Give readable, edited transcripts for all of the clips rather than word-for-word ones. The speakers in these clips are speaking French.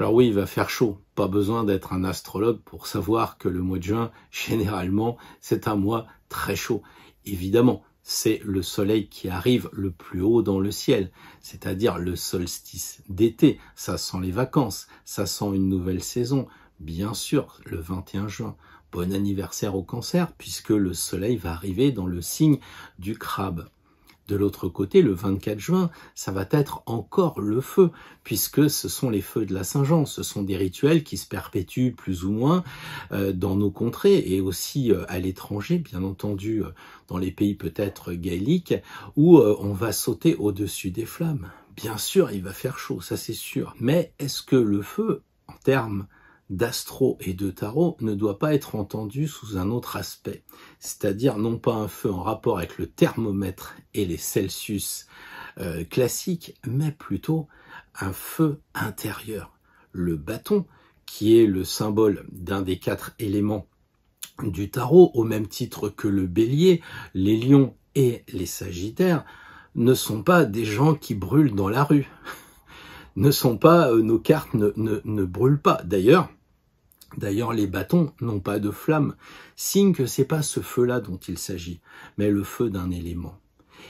Alors oui, il va faire chaud. Pas besoin d'être un astrologue pour savoir que le mois de juin, généralement, c'est un mois très chaud. Évidemment, c'est le soleil qui arrive le plus haut dans le ciel, c'est-à-dire le solstice d'été. Ça sent les vacances, ça sent une nouvelle saison. Bien sûr, le 21 juin. Bon anniversaire au Cancer, puisque le soleil va arriver dans le signe du crabe. De l'autre côté, le 24 juin, ça va être encore le feu, puisque ce sont les feux de la Saint-Jean. Ce sont des rituels qui se perpétuent plus ou moins dans nos contrées et aussi à l'étranger, bien entendu dans les pays peut-être gaéliques, où on va sauter au-dessus des flammes. Bien sûr, il va faire chaud, ça c'est sûr. Mais est-ce que le feu, en termes d'astro et de tarot, ne doit pas être entendu sous un autre aspect, c'est-à-dire non pas un feu en rapport avec le thermomètre et les Celsius classiques, mais plutôt un feu intérieur. Le bâton, qui est le symbole d'un des 4 éléments du tarot, au même titre que le bélier, les lions et les sagittaires, ne sont pas des gens qui brûlent dans la rue. Ne sont pas, nos cartes ne brûlent pas. D'ailleurs, les bâtons n'ont pas de flamme, signe que c'est pas ce feu-là dont il s'agit, mais le feu d'un élément.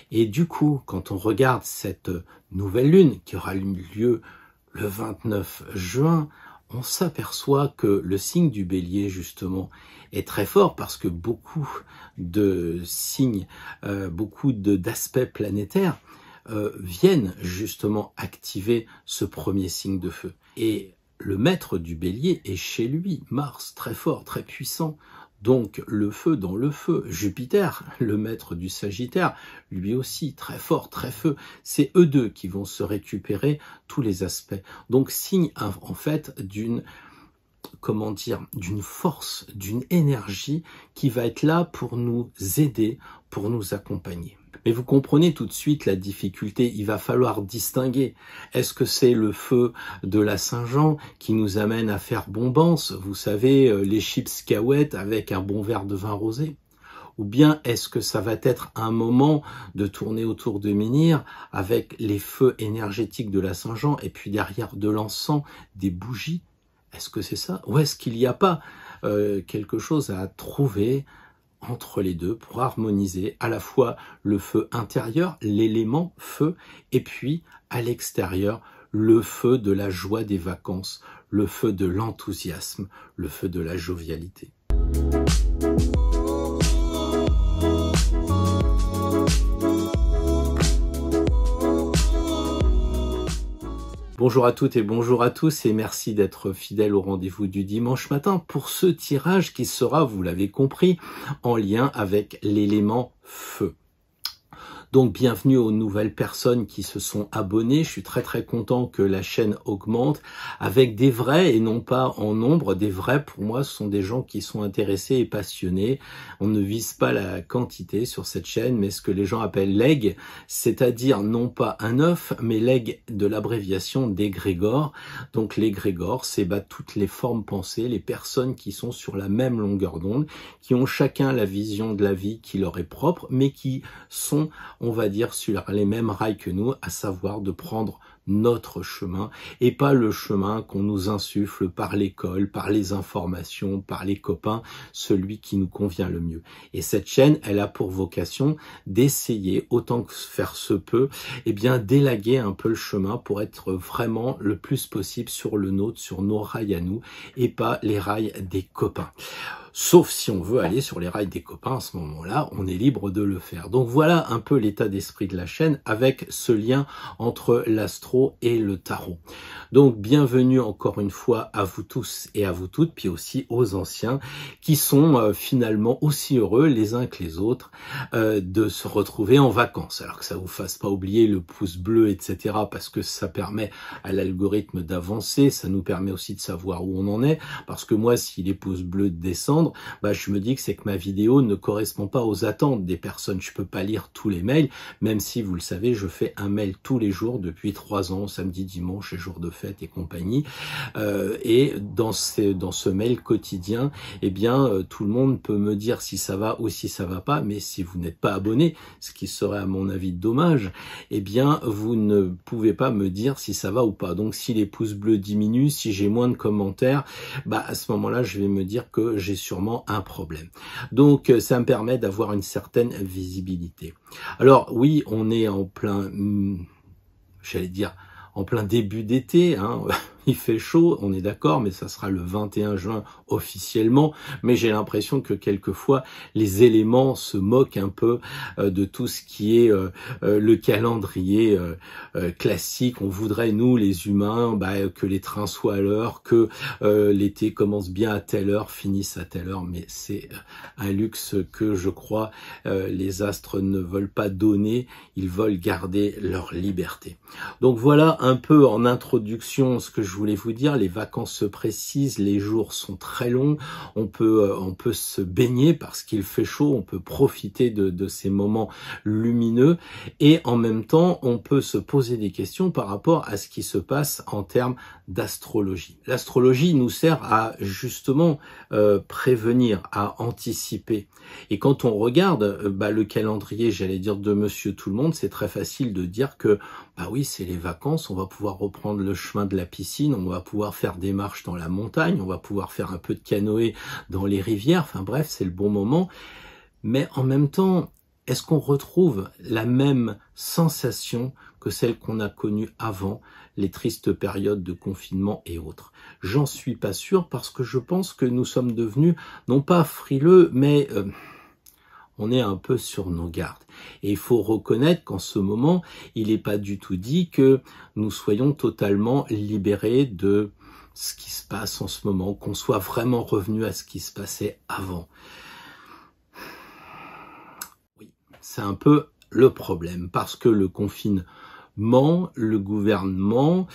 Et du coup, quand on regarde cette nouvelle lune qui aura lieu le 29 juin, on s'aperçoit que le signe du bélier, justement, est très fort parce que beaucoup de signes, beaucoup d'aspects planétaires viennent justement activer ce premier signe de feu. Et le maître du bélier est chez lui, Mars, très fort, très puissant. Donc le feu dans le feu, Jupiter, le maître du Sagittaire, lui aussi très fort, très feu. C'est eux deux qui vont se récupérer tous les aspects. Donc signe en fait d'une force, d'une énergie qui va être là pour nous aider, pour nous accompagner. Mais vous comprenez tout de suite la difficulté, il va falloir distinguer. Est-ce que c'est le feu de la Saint-Jean qui nous amène à faire bombance, vous savez, les chips cahuètes avec un bon verre de vin rosé? Ou bien est-ce que ça va être un moment de tourner autour de menhir avec les feux énergétiques de la Saint-Jean et puis derrière de l'encens, des bougies? Est-ce que c'est ça? Ou est-ce qu'il n'y a pas quelque chose à trouver entre les deux pour harmoniser à la fois le feu intérieur, l'élément feu, et puis à l'extérieur, le feu de la joie des vacances, le feu de l'enthousiasme, le feu de la jovialité. Bonjour à toutes et bonjour à tous et merci d'être fidèles au rendez-vous du dimanche matin pour ce tirage qui sera, vous l'avez compris, en lien avec l'élément feu. Donc bienvenue aux nouvelles personnes qui se sont abonnées. Je suis très content que la chaîne augmente avec des vrais et non pas en nombre. Des vrais pour moi ce sont des gens qui sont intéressés et passionnés. On ne vise pas la quantité sur cette chaîne mais ce que les gens appellent l'eg, c'est-à-dire non pas un œuf mais l'eg de l'abréviation d'égrégore. Donc l'égrégore c'est toutes les formes pensées, les personnes qui sont sur la même longueur d'onde, qui ont chacun la vision de la vie qui leur est propre mais qui sont, on va dire, sur les mêmes rails que nous, à savoir de prendre notre chemin et pas le chemin qu'on nous insuffle par l'école, par les informations, par les copains, celui qui nous convient le mieux. Et cette chaîne, elle a pour vocation d'essayer, autant que faire se peut, d'élaguer un peu le chemin pour être vraiment le plus possible sur le nôtre, sur nos rails à nous et pas les rails des copains. Sauf si on veut aller sur les rails des copains, à ce moment-là, on est libre de le faire. Donc voilà un peu l'état d'esprit de la chaîne avec ce lien entre l'astro et le tarot. Donc bienvenue encore une fois à vous tous et à vous toutes, puis aussi aux anciens qui sont finalement aussi heureux les uns que les autres de se retrouver en vacances. Alors que ça vous fasse pas oublier le pouce bleu, etc. parce que ça permet à l'algorithme d'avancer, ça nous permet aussi de savoir où on en est, parce que moi si les pouces bleus descendent, descendre, bah, je me dis que c'est que ma vidéo ne correspond pas aux attentes des personnes. Je peux pas lire tous les mails, même si, vous le savez, je fais un mail tous les jours depuis 3 ans, samedi, dimanche et jours de fête et compagnie. Et dans ce mail quotidien, eh bien, tout le monde peut me dire si ça va ou si ça va pas, mais si vous n'êtes pas abonné, ce qui serait à mon avis dommage, eh bien, vous ne pouvez pas me dire si ça va ou pas. Donc, si les pouces bleus diminuent, si j'ai moins de commentaires, bah, à ce moment-là, je vais me dire que j'ai sûrement un problème. Donc, ça me permet d'avoir une certaine visibilité. Alors, oui, on est en plein, j'allais dire, en plein début d'été, hein. Il fait chaud, on est d'accord, mais ça sera le 21 juin officiellement, mais j'ai l'impression que quelquefois les éléments se moquent un peu de tout ce qui est le calendrier classique. On voudrait, nous les humains, que les trains soient à l'heure, que l'été commence bien à telle heure, finisse à telle heure, mais c'est un luxe que je crois les astres ne veulent pas donner, ils veulent garder leur liberté. Donc voilà un peu en introduction ce que je voulais vous dire. Les vacances se précisent, les jours sont très longs, on peut se baigner parce qu'il fait chaud, on peut profiter de ces moments lumineux et en même temps on peut se poser des questions par rapport à ce qui se passe en termes d'astrologie. L'astrologie nous sert à justement prévenir, à anticiper. Et quand on regarde le calendrier, j'allais dire de Monsieur Tout-le-Monde, c'est très facile de dire que oui, c'est les vacances, on va pouvoir reprendre le chemin de la piscine, on va pouvoir faire des marches dans la montagne, on va pouvoir faire un peu de canoë dans les rivières, enfin bref, c'est le bon moment. Mais en même temps, est-ce qu'on retrouve la même sensation que celle qu'on a connue avant les tristes périodes de confinement et autres? J'en suis pas sûr parce que je pense que nous sommes devenus, non pas frileux, mais on est un peu sur nos gardes. Et il faut reconnaître qu'en ce moment, il n'est pas du tout dit que nous soyons totalement libérés de ce qui se passe en ce moment, qu'on soit vraiment revenu à ce qui se passait avant. Oui, c'est un peu le problème, parce que le confinement, le gouvernement,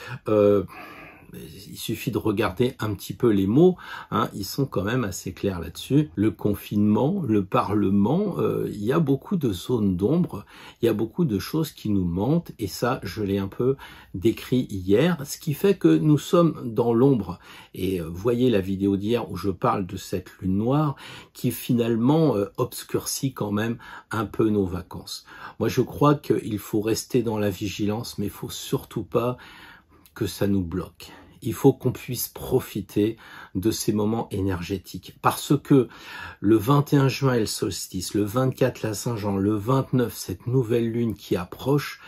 il suffit de regarder un petit peu les mots, hein, ils sont quand même assez clairs là-dessus. Le confinement, le Parlement, il y a beaucoup de zones d'ombre, il y a beaucoup de choses qui nous mentent, et ça, je l'ai un peu décrit hier, ce qui fait que nous sommes dans l'ombre. Et voyez la vidéo d'hier où je parle de cette lune noire qui finalement obscurcit quand même un peu nos vacances. Moi, je crois qu'il faut rester dans la vigilance, mais il ne faut surtout pas que ça nous bloque. Il faut qu'on puisse profiter de ces moments énergétiques. Parce que le 21 juin est le solstice, le 24 la Saint-Jean, le 29 cette nouvelle lune qui approche,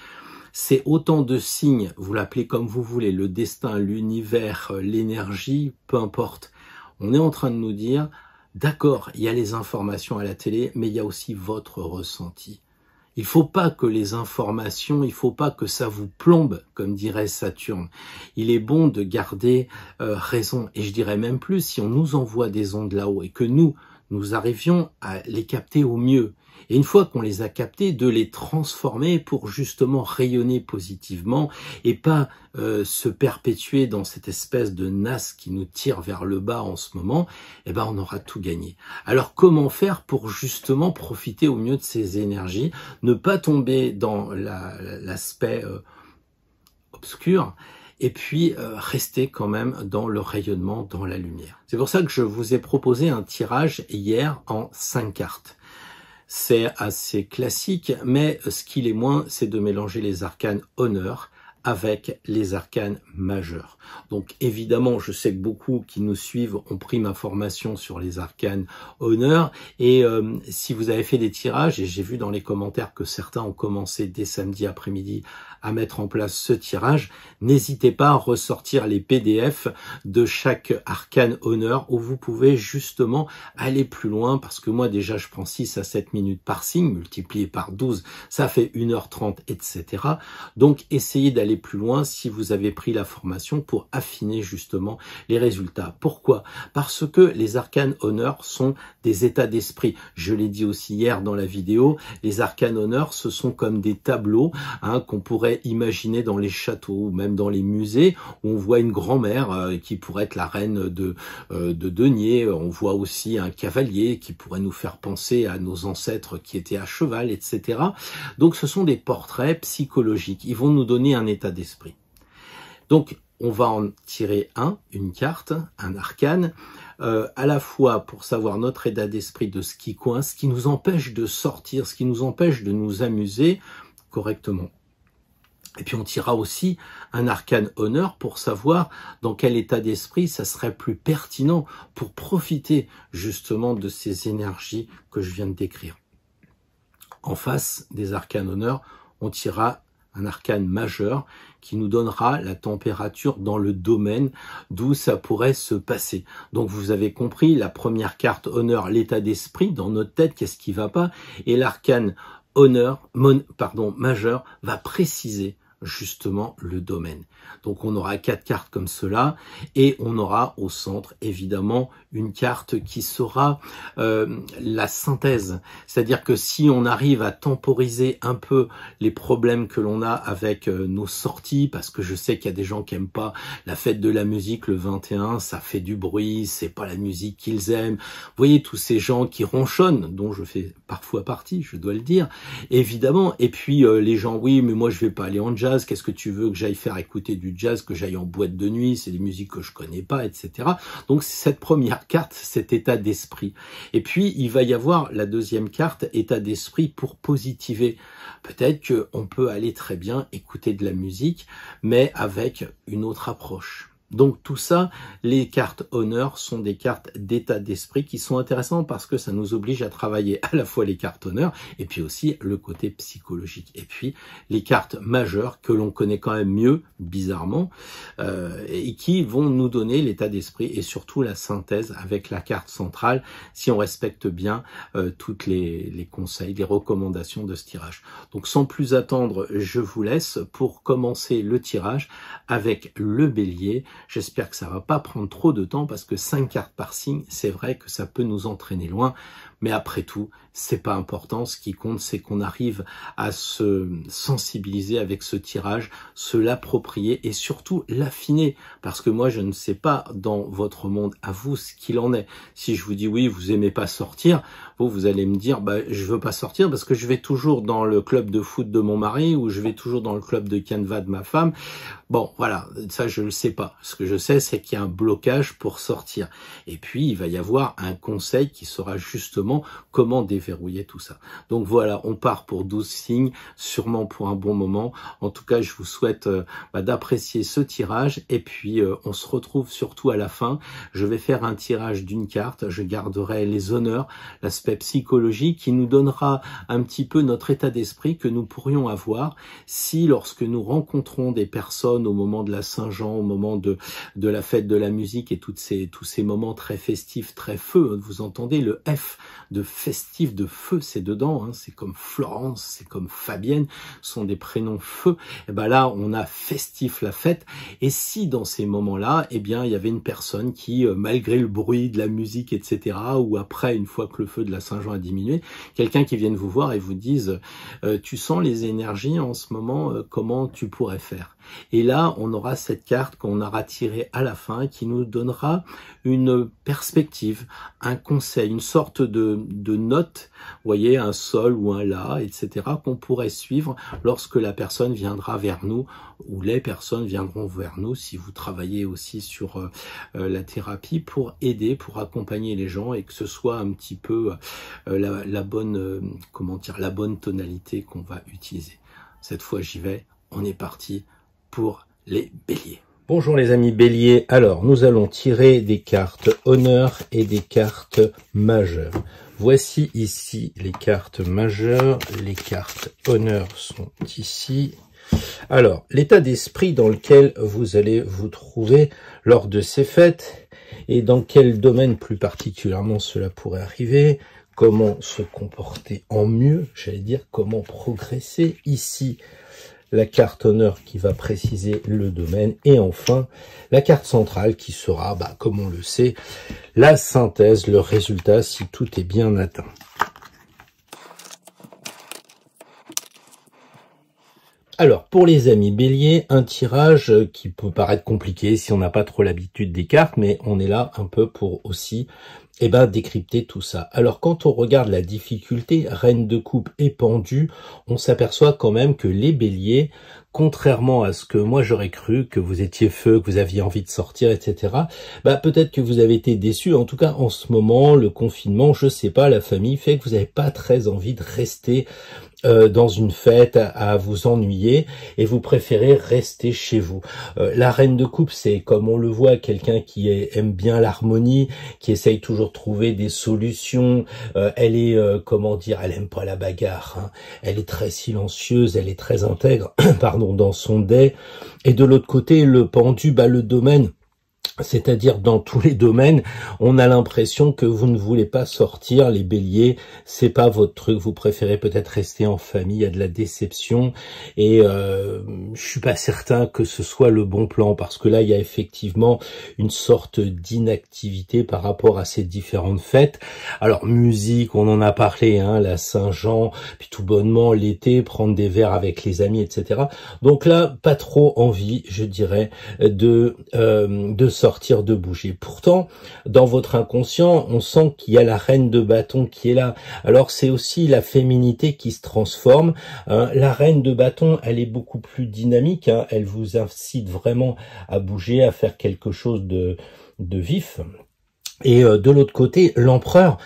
c'est autant de signes, vous l'appelez comme vous voulez, le destin, l'univers, l'énergie, peu importe. On est en train de nous dire, d'accord, il y a les informations à la télé, mais il y a aussi votre ressenti. Il ne faut pas que les informations, il ne faut pas que ça vous plombe, comme dirait Saturne. Il est bon de garder raison. Et je dirais même plus, si on nous envoie des ondes là-haut et que nous arrivions à les capter au mieux. Et une fois qu'on les a captés, de les transformer pour justement rayonner positivement et pas se perpétuer dans cette espèce de nasse qui nous tire vers le bas en ce moment, eh ben on aura tout gagné. Alors comment faire pour justement profiter au mieux de ces énergies, ne pas tomber dans l'aspect obscur, et puis rester quand même dans le rayonnement, dans la lumière. C'est pour ça que je vous ai proposé un tirage hier en 5 cartes. C'est assez classique, mais ce qu'il est moins, c'est de mélanger les arcanes honneur avec les arcanes majeurs. Donc évidemment, je sais que beaucoup qui nous suivent ont pris ma formation sur les arcanes honneur, et si vous avez fait des tirages, et j'ai vu dans les commentaires que certains ont commencé dès samedi après-midi à mettre en place ce tirage, n'hésitez pas à ressortir les PDF de chaque arcane honneur où vous pouvez justement aller plus loin, parce que moi déjà je prends 6 à 7 minutes par signe, multiplié par 12, ça fait 1h30, etc. Donc essayez d'aller aller plus loin si vous avez pris la formation pour affiner justement les résultats. Pourquoi? Parce que les arcanes honneurs sont des états d'esprit. Je l'ai dit aussi hier dans la vidéo, les arcanes honneurs, ce sont comme des tableaux qu'on pourrait imaginer dans les châteaux ou même dans les musées, où on voit une grand-mère qui pourrait être la reine de denier. On voit aussi un cavalier qui pourrait nous faire penser à nos ancêtres qui étaient à cheval, etc. Donc ce sont des portraits psychologiques. Ils vont nous donner un état d'esprit. Donc on va en tirer une carte, un arcane, à la fois pour savoir notre état d'esprit de ce qui coince, ce qui nous empêche de sortir, ce qui nous empêche de nous amuser correctement. Et puis on tirera aussi un arcane honneur pour savoir dans quel état d'esprit ça serait plus pertinent pour profiter justement de ces énergies que je viens de décrire. En face des arcanes honneur, on tirera un arcane majeur qui nous donnera la température dans le domaine d'où ça pourrait se passer. Donc vous avez compris, la première carte honneur, l'état d'esprit, dans notre tête, qu'est-ce qui va pas, et l'arcane majeur va préciser justement le domaine. Donc on aura 4 cartes comme cela et on aura au centre évidemment une carte qui sera la synthèse. C'est-à-dire que si on arrive à temporiser un peu les problèmes que l'on a avec nos sorties, parce que je sais qu'il y a des gens qui aiment pas la fête de la musique le 21, ça fait du bruit, c'est pas la musique qu'ils aiment. Vous voyez tous ces gens qui ronchonnent, dont je fais parfois partie, je dois le dire, évidemment. Et puis les gens, oui, mais moi je vais pas aller en jazz, qu'est-ce que tu veux que j'aille faire écouter du jazz, que j'aille en boîte de nuit, c'est des musiques que je connais pas, etc. Donc c'est cette première carte, cet état d'esprit. Et puis il va y avoir la deuxième carte, état d'esprit pour positiver. Peut-être qu'on peut aller très bien écouter de la musique, mais avec une autre approche. Donc tout ça, les cartes honneur sont des cartes d'état d'esprit qui sont intéressantes parce que ça nous oblige à travailler à la fois les cartes honneur et puis aussi le côté psychologique. Et puis les cartes majeures que l'on connaît quand même mieux, bizarrement, et qui vont nous donner l'état d'esprit et surtout la synthèse avec la carte centrale si on respecte bien toutes les conseils, les recommandations de ce tirage. Donc sans plus attendre, je vous laisse pour commencer le tirage avec le bélier. J'espère que ça va pas prendre trop de temps parce que 5 cartes par signe, c'est vrai que ça peut nous entraîner loin. Mais après tout, c'est pas important. Ce qui compte, c'est qu'on arrive à se sensibiliser avec ce tirage, se l'approprier et surtout l'affiner. Parce que moi, je ne sais pas dans votre monde à vous ce qu'il en est. Si je vous dis oui, vous aimez pas sortir, vous allez me dire je veux pas sortir parce que je vais toujours dans le club de foot de mon mari ou je vais toujours dans le club de canevas de ma femme. Bon, voilà, ça je le sais pas. Ce que je sais, c'est qu'il y a un blocage pour sortir. Et puis, il va y avoir un conseil qui sera justement comment déverrouiller tout ça. Donc voilà, on part pour 12 signes, sûrement pour un bon moment. En tout cas, je vous souhaite d'apprécier ce tirage et puis on se retrouve surtout à la fin. Je vais faire un tirage d'une carte, je garderai les honneurs, l'aspect psychologique qui nous donnera un petit peu notre état d'esprit que nous pourrions avoir si lorsque nous rencontrons des personnes au moment de la Saint-Jean, au moment de la fête de la musique et tous ces moments très festifs, très feu, vous entendez le F de festif, de feu, c'est dedans, c'est comme Florence, c'est comme Fabienne, sont des prénoms feu, et là on a festif la fête, et si dans ces moments-là, il y avait une personne qui, malgré le bruit de la musique, etc., ou après, une fois que le feu de la Saint-Jean a diminué, quelqu'un qui vienne vous voir et vous dise tu sens les énergies en ce moment, comment tu pourrais faire? Et là, on aura cette carte qu'on aura tirée à la fin qui nous donnera une perspective, un conseil, une sorte de note, vous voyez, un sol ou un la, etc., qu'on pourrait suivre lorsque la personne viendra vers nous ou les personnes viendront vers nous si vous travaillez aussi sur la thérapie pour aider, pour accompagner les gens et que ce soit un petit peu la bonne tonalité qu'on va utiliser. Cette fois, j'y vais, on est parti pour les béliers. Bonjour les amis béliers, alors nous allons tirer des cartes honneur et des cartes majeures. Voici ici les cartes majeures, les cartes honneur sont ici. Alors, l'état d'esprit dans lequel vous allez vous trouver lors de ces fêtes et dans quel domaine plus particulièrement cela pourrait arriver, comment se comporter en mieux, j'allais dire comment progresser ici. la carte honneur qui va préciser le domaine, et enfin la carte centrale qui sera, comme on le sait, la synthèse, le résultat si tout est bien atteint. Alors, pour les amis béliers, un tirage qui peut paraître compliqué si on n'a pas trop l'habitude des cartes, mais on est là un peu pour aussi décrypter tout ça. Alors, quand on regarde la difficulté, reine de coupe et pendu, on s'aperçoit quand même que les béliers, contrairement à ce que moi j'aurais cru, que vous étiez feu, que vous aviez envie de sortir, etc., peut-être que vous avez été déçus. En tout cas, en ce moment, le confinement, je sais pas, la famille fait que vous n'avez pas très envie de rester dans une fête à vous ennuyer, et vous préférez rester chez vous. La reine de coupe, c'est, comme on le voit, quelqu'un qui aime bien l'harmonie, qui essaye toujours de trouver des solutions. Elle est, elle aime pas la bagarre, hein. Elle est très silencieuse, elle est très intègre, pardon, dans son dé. Et de l'autre côté, le pendu, le domaine, c'est-à-dire dans tous les domaines, on a l'impression que vous ne voulez pas sortir, les béliers, c'est pas votre truc, vous préférez peut-être rester en famille, il y a de la déception, et je suis pas certain que ce soit le bon plan, parce que là, il y a effectivement une sorte d'inactivité par rapport à ces différentes fêtes. Alors, musique, on en a parlé, hein, la Saint-Jean, puis tout bonnement, l'été, prendre des verres avec les amis, etc. Donc là, pas trop envie, je dirais, de sortir, de bouger. Pourtant, dans votre inconscient, on sent qu'il y a la reine de bâton qui est là. Alors, c'est aussi la féminité qui se transforme. La reine de bâton, elle est beaucoup plus dynamique, hein. Elle vous incite vraiment à bouger, à faire quelque chose de vif. Et de l'autre côté, l'empereur,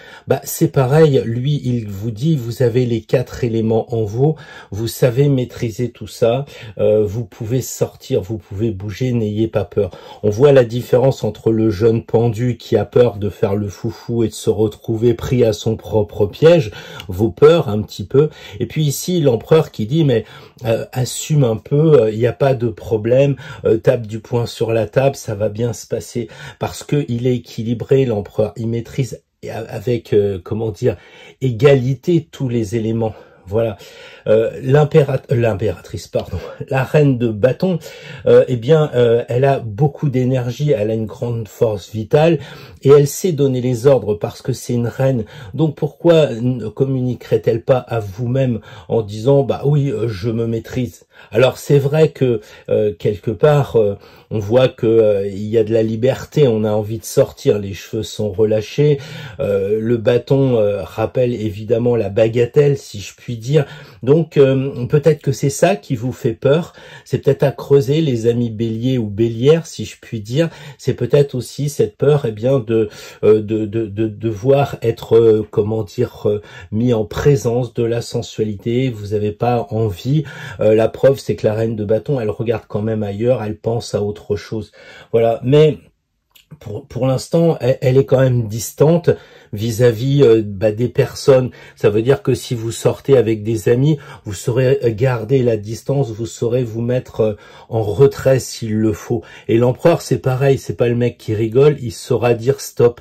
c'est pareil, lui, il vous dit, vous avez les 4 éléments en vous savez maîtriser tout ça, vous pouvez sortir, vous pouvez bouger, n'ayez pas peur. On voit la différence entre le jeune pendu qui a peur de faire le foufou et de se retrouver pris à son propre piège, vos peurs un petit peu, et puis ici, l'empereur qui dit, mais assume un peu, il n'y a pas de problème, tape du poing sur la table, ça va bien se passer, parce que il est équilibré, l'empereur, il maîtrise avec, égalité tous les éléments. Voilà, l'impératrice, pardon, la reine de bâton, elle a beaucoup d'énergie, elle a une grande force vitale, et elle sait donner les ordres parce que c'est une reine. Donc pourquoi ne communiquerait-elle pas à vous-même en disant, oui, je me maîtrise. Alors c'est vrai que quelque part, on voit que il y a de la liberté, on a envie de sortir, les cheveux sont relâchés, le bâton rappelle évidemment la bagatelle, si je puis dire. Donc peut-être que c'est ça qui vous fait peur, c'est peut-être à creuser, les amis béliers ou bélières, si je puis dire. C'est peut-être aussi cette peur, de devoir être mis en présence de la sensualité. Vous n'avez pas envie. La preuve, c'est que la reine de bâton, elle regarde quand même ailleurs, elle pense à autre chose. Voilà, mais pour l'instant, elle est quand même distante vis-à-vis des personnes. Ça veut dire que si vous sortez avec des amis, vous saurez garder la distance, vous saurez vous mettre en retrait s'il le faut. Et l'empereur, c'est pareil, c'est pas le mec qui rigole, il saura dire stop.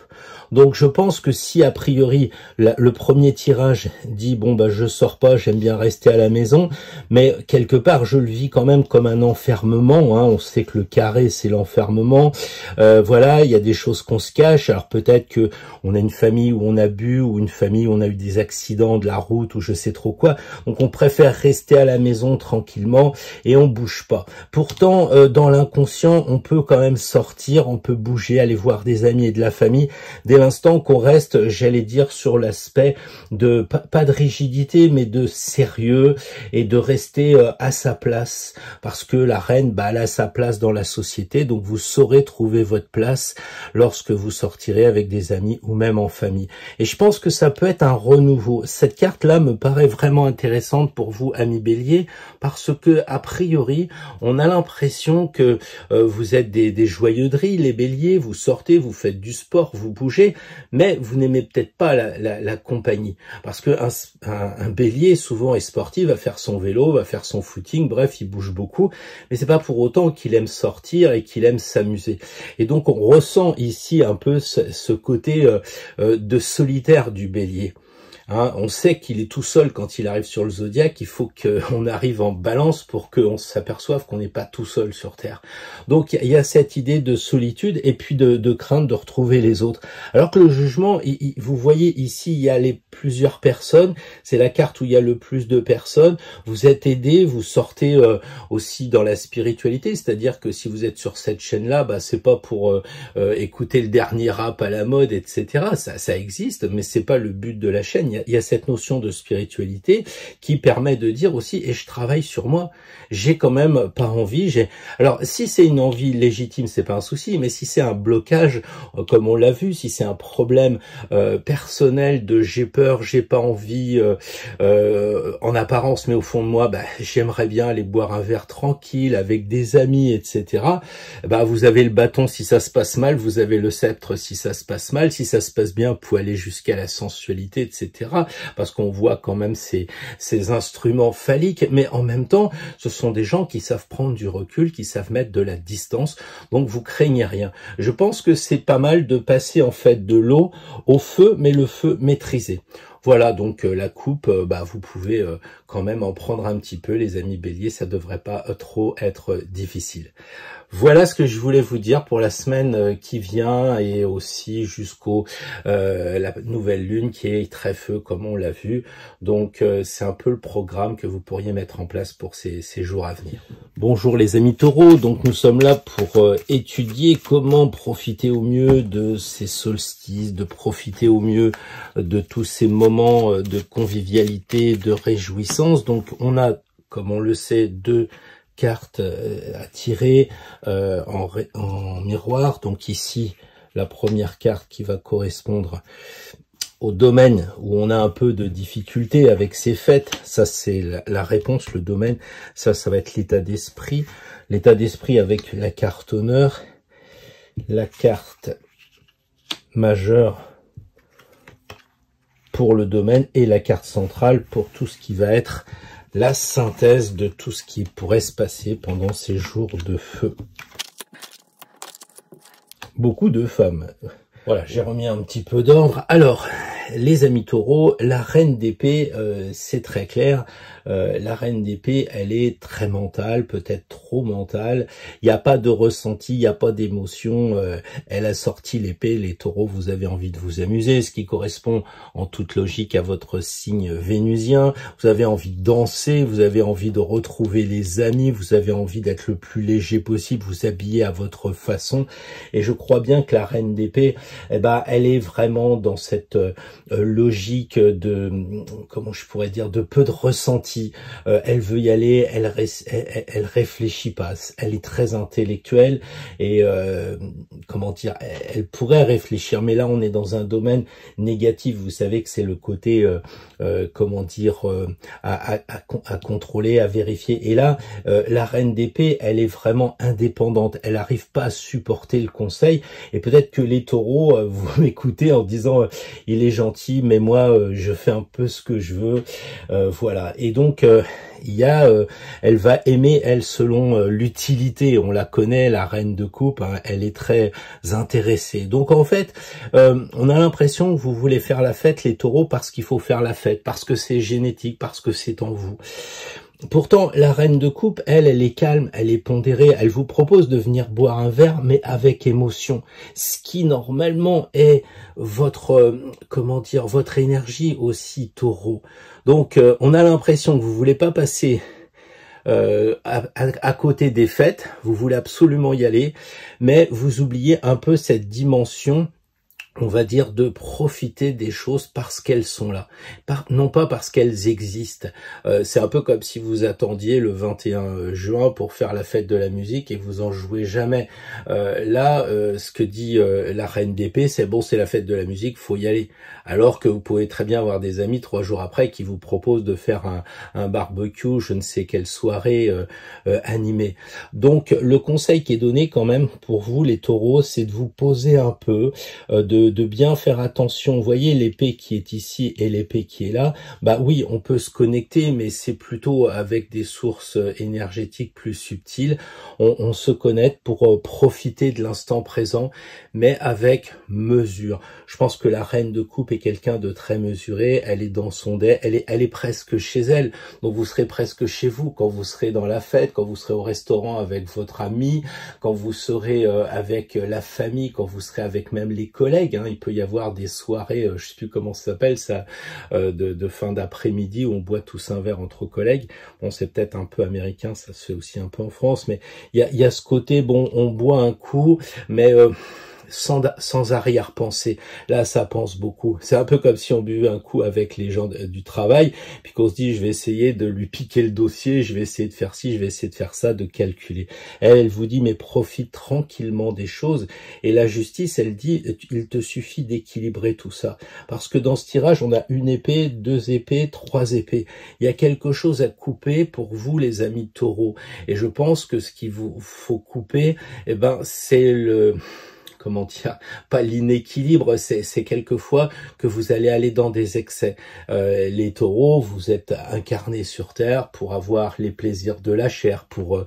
Donc je pense que si a priori le premier tirage dit je sors pas, j'aime bien rester à la maison, mais quelque part je le vis quand même comme un enfermement, hein. On sait que le carré c'est l'enfermement, voilà, il y a des choses qu'on se cache. Alors peut-être que on a une famille où on a bu, ou une famille où on a eu des accidents de la route, ou je sais trop quoi, donc on préfère rester à la maison tranquillement et on bouge pas. Pourtant dans l'inconscient on peut quand même sortir, on peut bouger, aller voir des amis et de la famille, dès l'instant qu'on reste, j'allais dire, sur l'aspect de, pas de rigidité, mais de sérieux, et de rester à sa place, parce que la reine, elle a sa place dans la société, donc vous saurez trouver votre place lorsque vous sortirez avec des amis ou même en famille. Et je pense que ça peut être un renouveau. Cette carte-là me paraît vraiment intéressante pour vous, amis béliers, parce que, a priori, on a l'impression que vous êtes des joyeuderies, les béliers, vous sortez, vous faites du sport, vous bougez, mais vous n'aimez peut-être pas la compagnie, parce que un bélier souvent est sportif, va faire son vélo, va faire son footing, bref, il bouge beaucoup, mais c'est pas pour autant qu'il aime sortir et qu'il aime s'amuser. Et donc on ressent ici un peu ce côté de solitaire du bélier. Hein, on sait qu'il est tout seul quand il arrive sur le zodiaque. Il faut qu'on arrive en balance pour qu'on s'aperçoive qu'on n'est pas tout seul sur Terre. Donc il y a cette idée de solitude et puis de crainte de retrouver les autres. Alors que le jugement, vous voyez ici, il y a plusieurs personnes. C'est la carte où il y a le plus de personnes. Vous êtes aidé, vous sortez aussi dans la spiritualité. C'est-à-dire que si vous êtes sur cette chaîne-là, bah, c'est pas pour écouter le dernier rap à la mode, etc. Ça existe, mais c'est pas le but de la chaîne. Il y a cette notion de spiritualité qui permet de dire aussi, et je travaille sur moi, j'ai quand même pas envie, alors si c'est une envie légitime, c'est pas un souci, mais si c'est un blocage, comme on l'a vu, si c'est un problème personnel de j'ai peur, j'ai pas envie, en apparence, mais au fond de moi, bah, j'aimerais bien aller boire un verre tranquille avec des amis, etc. Bah, vous avez le bâton si ça se passe mal, vous avez le sceptre si ça se passe mal, si ça se passe bien, vous pouvez aller jusqu'à la sensualité, etc. Parce qu'on voit quand même ces instruments phalliques, mais en même temps, ce sont des gens qui savent prendre du recul, qui savent mettre de la distance, donc vous craignez rien. Je pense que c'est pas mal de passer en fait de l'eau au feu, mais le feu maîtrisé. Voilà, donc la coupe, bah, vous pouvez quand même en prendre un petit peu, les amis béliers, ça devrait pas trop être difficile. Voilà ce que je voulais vous dire pour la semaine qui vient et aussi jusqu'au la nouvelle lune qui est très feu comme on l'a vu. Donc c'est un peu le programme que vous pourriez mettre en place pour ces jours à venir. Bonjour les amis taureaux, donc nous sommes là pour étudier comment profiter au mieux de ces solstices, de profiter au mieux de tous ces moments de convivialité, de réjouissance. Donc on a, comme on le sait, deux cartes à tirer en miroir. Donc ici, la première carte qui va correspondre au domaine où on a un peu de difficulté avec ces fêtes. Ça, c'est la réponse, le domaine. Ça va être l'état d'esprit. L'état d'esprit avec la carte honneur, la carte majeure pour le domaine et la carte centrale pour tout ce qui va être la synthèse de tout ce qui pourrait se passer pendant ces jours de feu. Beaucoup de femmes. Voilà, j'ai remis un petit peu d'ordre. Alors, les amis taureaux, la reine d'épée, c'est très clair. La reine d'épée, elle est très mentale, peut-être trop mentale. Il n'y a pas de ressenti, il n'y a pas d'émotion. Elle a sorti l'épée. Les taureaux, vous avez envie de vous amuser, ce qui correspond en toute logique à votre signe vénusien. Vous avez envie de danser, vous avez envie de retrouver les amis, vous avez envie d'être le plus léger possible, vous habiller à votre façon. Et je crois bien que la reine d'épée, eh ben, elle est vraiment dans cette logique de, comment je pourrais dire, de peu de ressenti. Elle veut y aller, elle réfléchit pas. Elle est très intellectuelle et comment dire, elle pourrait réfléchir, mais là on est dans un domaine négatif. Vous savez que c'est le côté comment dire à contrôler, à vérifier. Et là, la reine d'épée, elle est vraiment indépendante. Elle n'arrive pas à supporter le conseil. Et peut-être que les taureaux, vous m'écoutez en disant il est gentil, mais moi je fais un peu ce que je veux. Voilà. Et donc il y a, elle va aimer, elle, selon l'utilité. On la connaît, la reine de coupe, hein, elle est très intéressée. Donc en fait, on a l'impression que vous voulez faire la fête, les taureaux, parce qu'il faut faire la fête, parce que c'est génétique, parce que c'est en vous. Pourtant, la reine de coupe, elle est calme, elle est pondérée, elle vous propose de venir boire un verre, mais avec émotion. Ce qui, normalement, est votre, comment dire, votre énergie aussi, taureau. Donc, on a l'impression que vous voulez pas passer à côté des fêtes, vous voulez absolument y aller, mais vous oubliez un peu cette dimension, on va dire, de profiter des choses parce qu'elles sont là, non pas parce qu'elles existent. C'est un peu comme si vous attendiez le 21 juin pour faire la fête de la musique et vous en jouez jamais. Là, ce que dit la reine d'épée, c'est bon, c'est la fête de la musique, faut y aller. Alors que vous pouvez très bien avoir des amis 3 jours après qui vous proposent de faire un barbecue, je ne sais quelle soirée animée. Donc le conseil qui est donné quand même pour vous les taureaux, c'est de vous poser un peu, de de bien faire attention. Vous voyez l'épée qui est ici et l'épée qui est là. Bah oui, on peut se connecter, mais c'est plutôt avec des sources énergétiques plus subtiles. On se connecte pour profiter de l'instant présent, mais avec mesure. Je pense que la reine de coupe est quelqu'un de très mesuré. Elle est dans son dé, elle est presque chez elle. Donc vous serez presque chez vous quand vous serez dans la fête, quand vous serez au restaurant avec votre ami, quand vous serez avec la famille, quand vous serez avec même les collègues. Hein. Il peut y avoir des soirées, je sais plus comment ça s'appelle ça, de fin d'après-midi où on boit tous un verre entre collègues. Bon, c'est peut-être un peu américain, ça se fait aussi un peu en France, mais il y a ce côté, bon, on boit un coup, mais sans arrière-pensée. Là, ça pense beaucoup. C'est un peu comme si on buvait un coup avec les gens du travail, puis qu'on se dit, je vais essayer de lui piquer le dossier, je vais essayer de faire ci, je vais essayer de faire ça, de calculer. Elle vous dit, mais profite tranquillement des choses. Et la justice, elle dit, il te suffit d'équilibrer tout ça. Parce que dans ce tirage, on a une épée, 2 épées, 3 épées. Il y a quelque chose à couper pour vous, les amis taureaux. Et je pense que ce qu'il vous faut couper, eh ben, c'est comment dire, pas l'inéquilibre, c'est quelquefois que vous allez aller dans des excès. Les taureaux, vous êtes incarnés sur Terre pour avoir les plaisirs de la chair, pour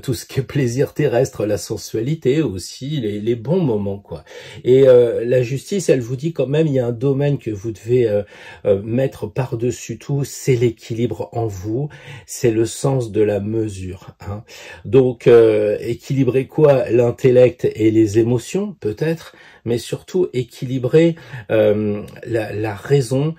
tout ce qui est plaisir terrestre, la sensualité aussi, les bons moments, quoi. Et la justice, elle vous dit quand même, il y a un domaine que vous devez mettre par-dessus tout, c'est l'équilibre en vous, c'est le sens de la mesure. Hein. Donc, équilibrer quoi? L'intellect et les émotions, peut-être, mais surtout équilibrer la raison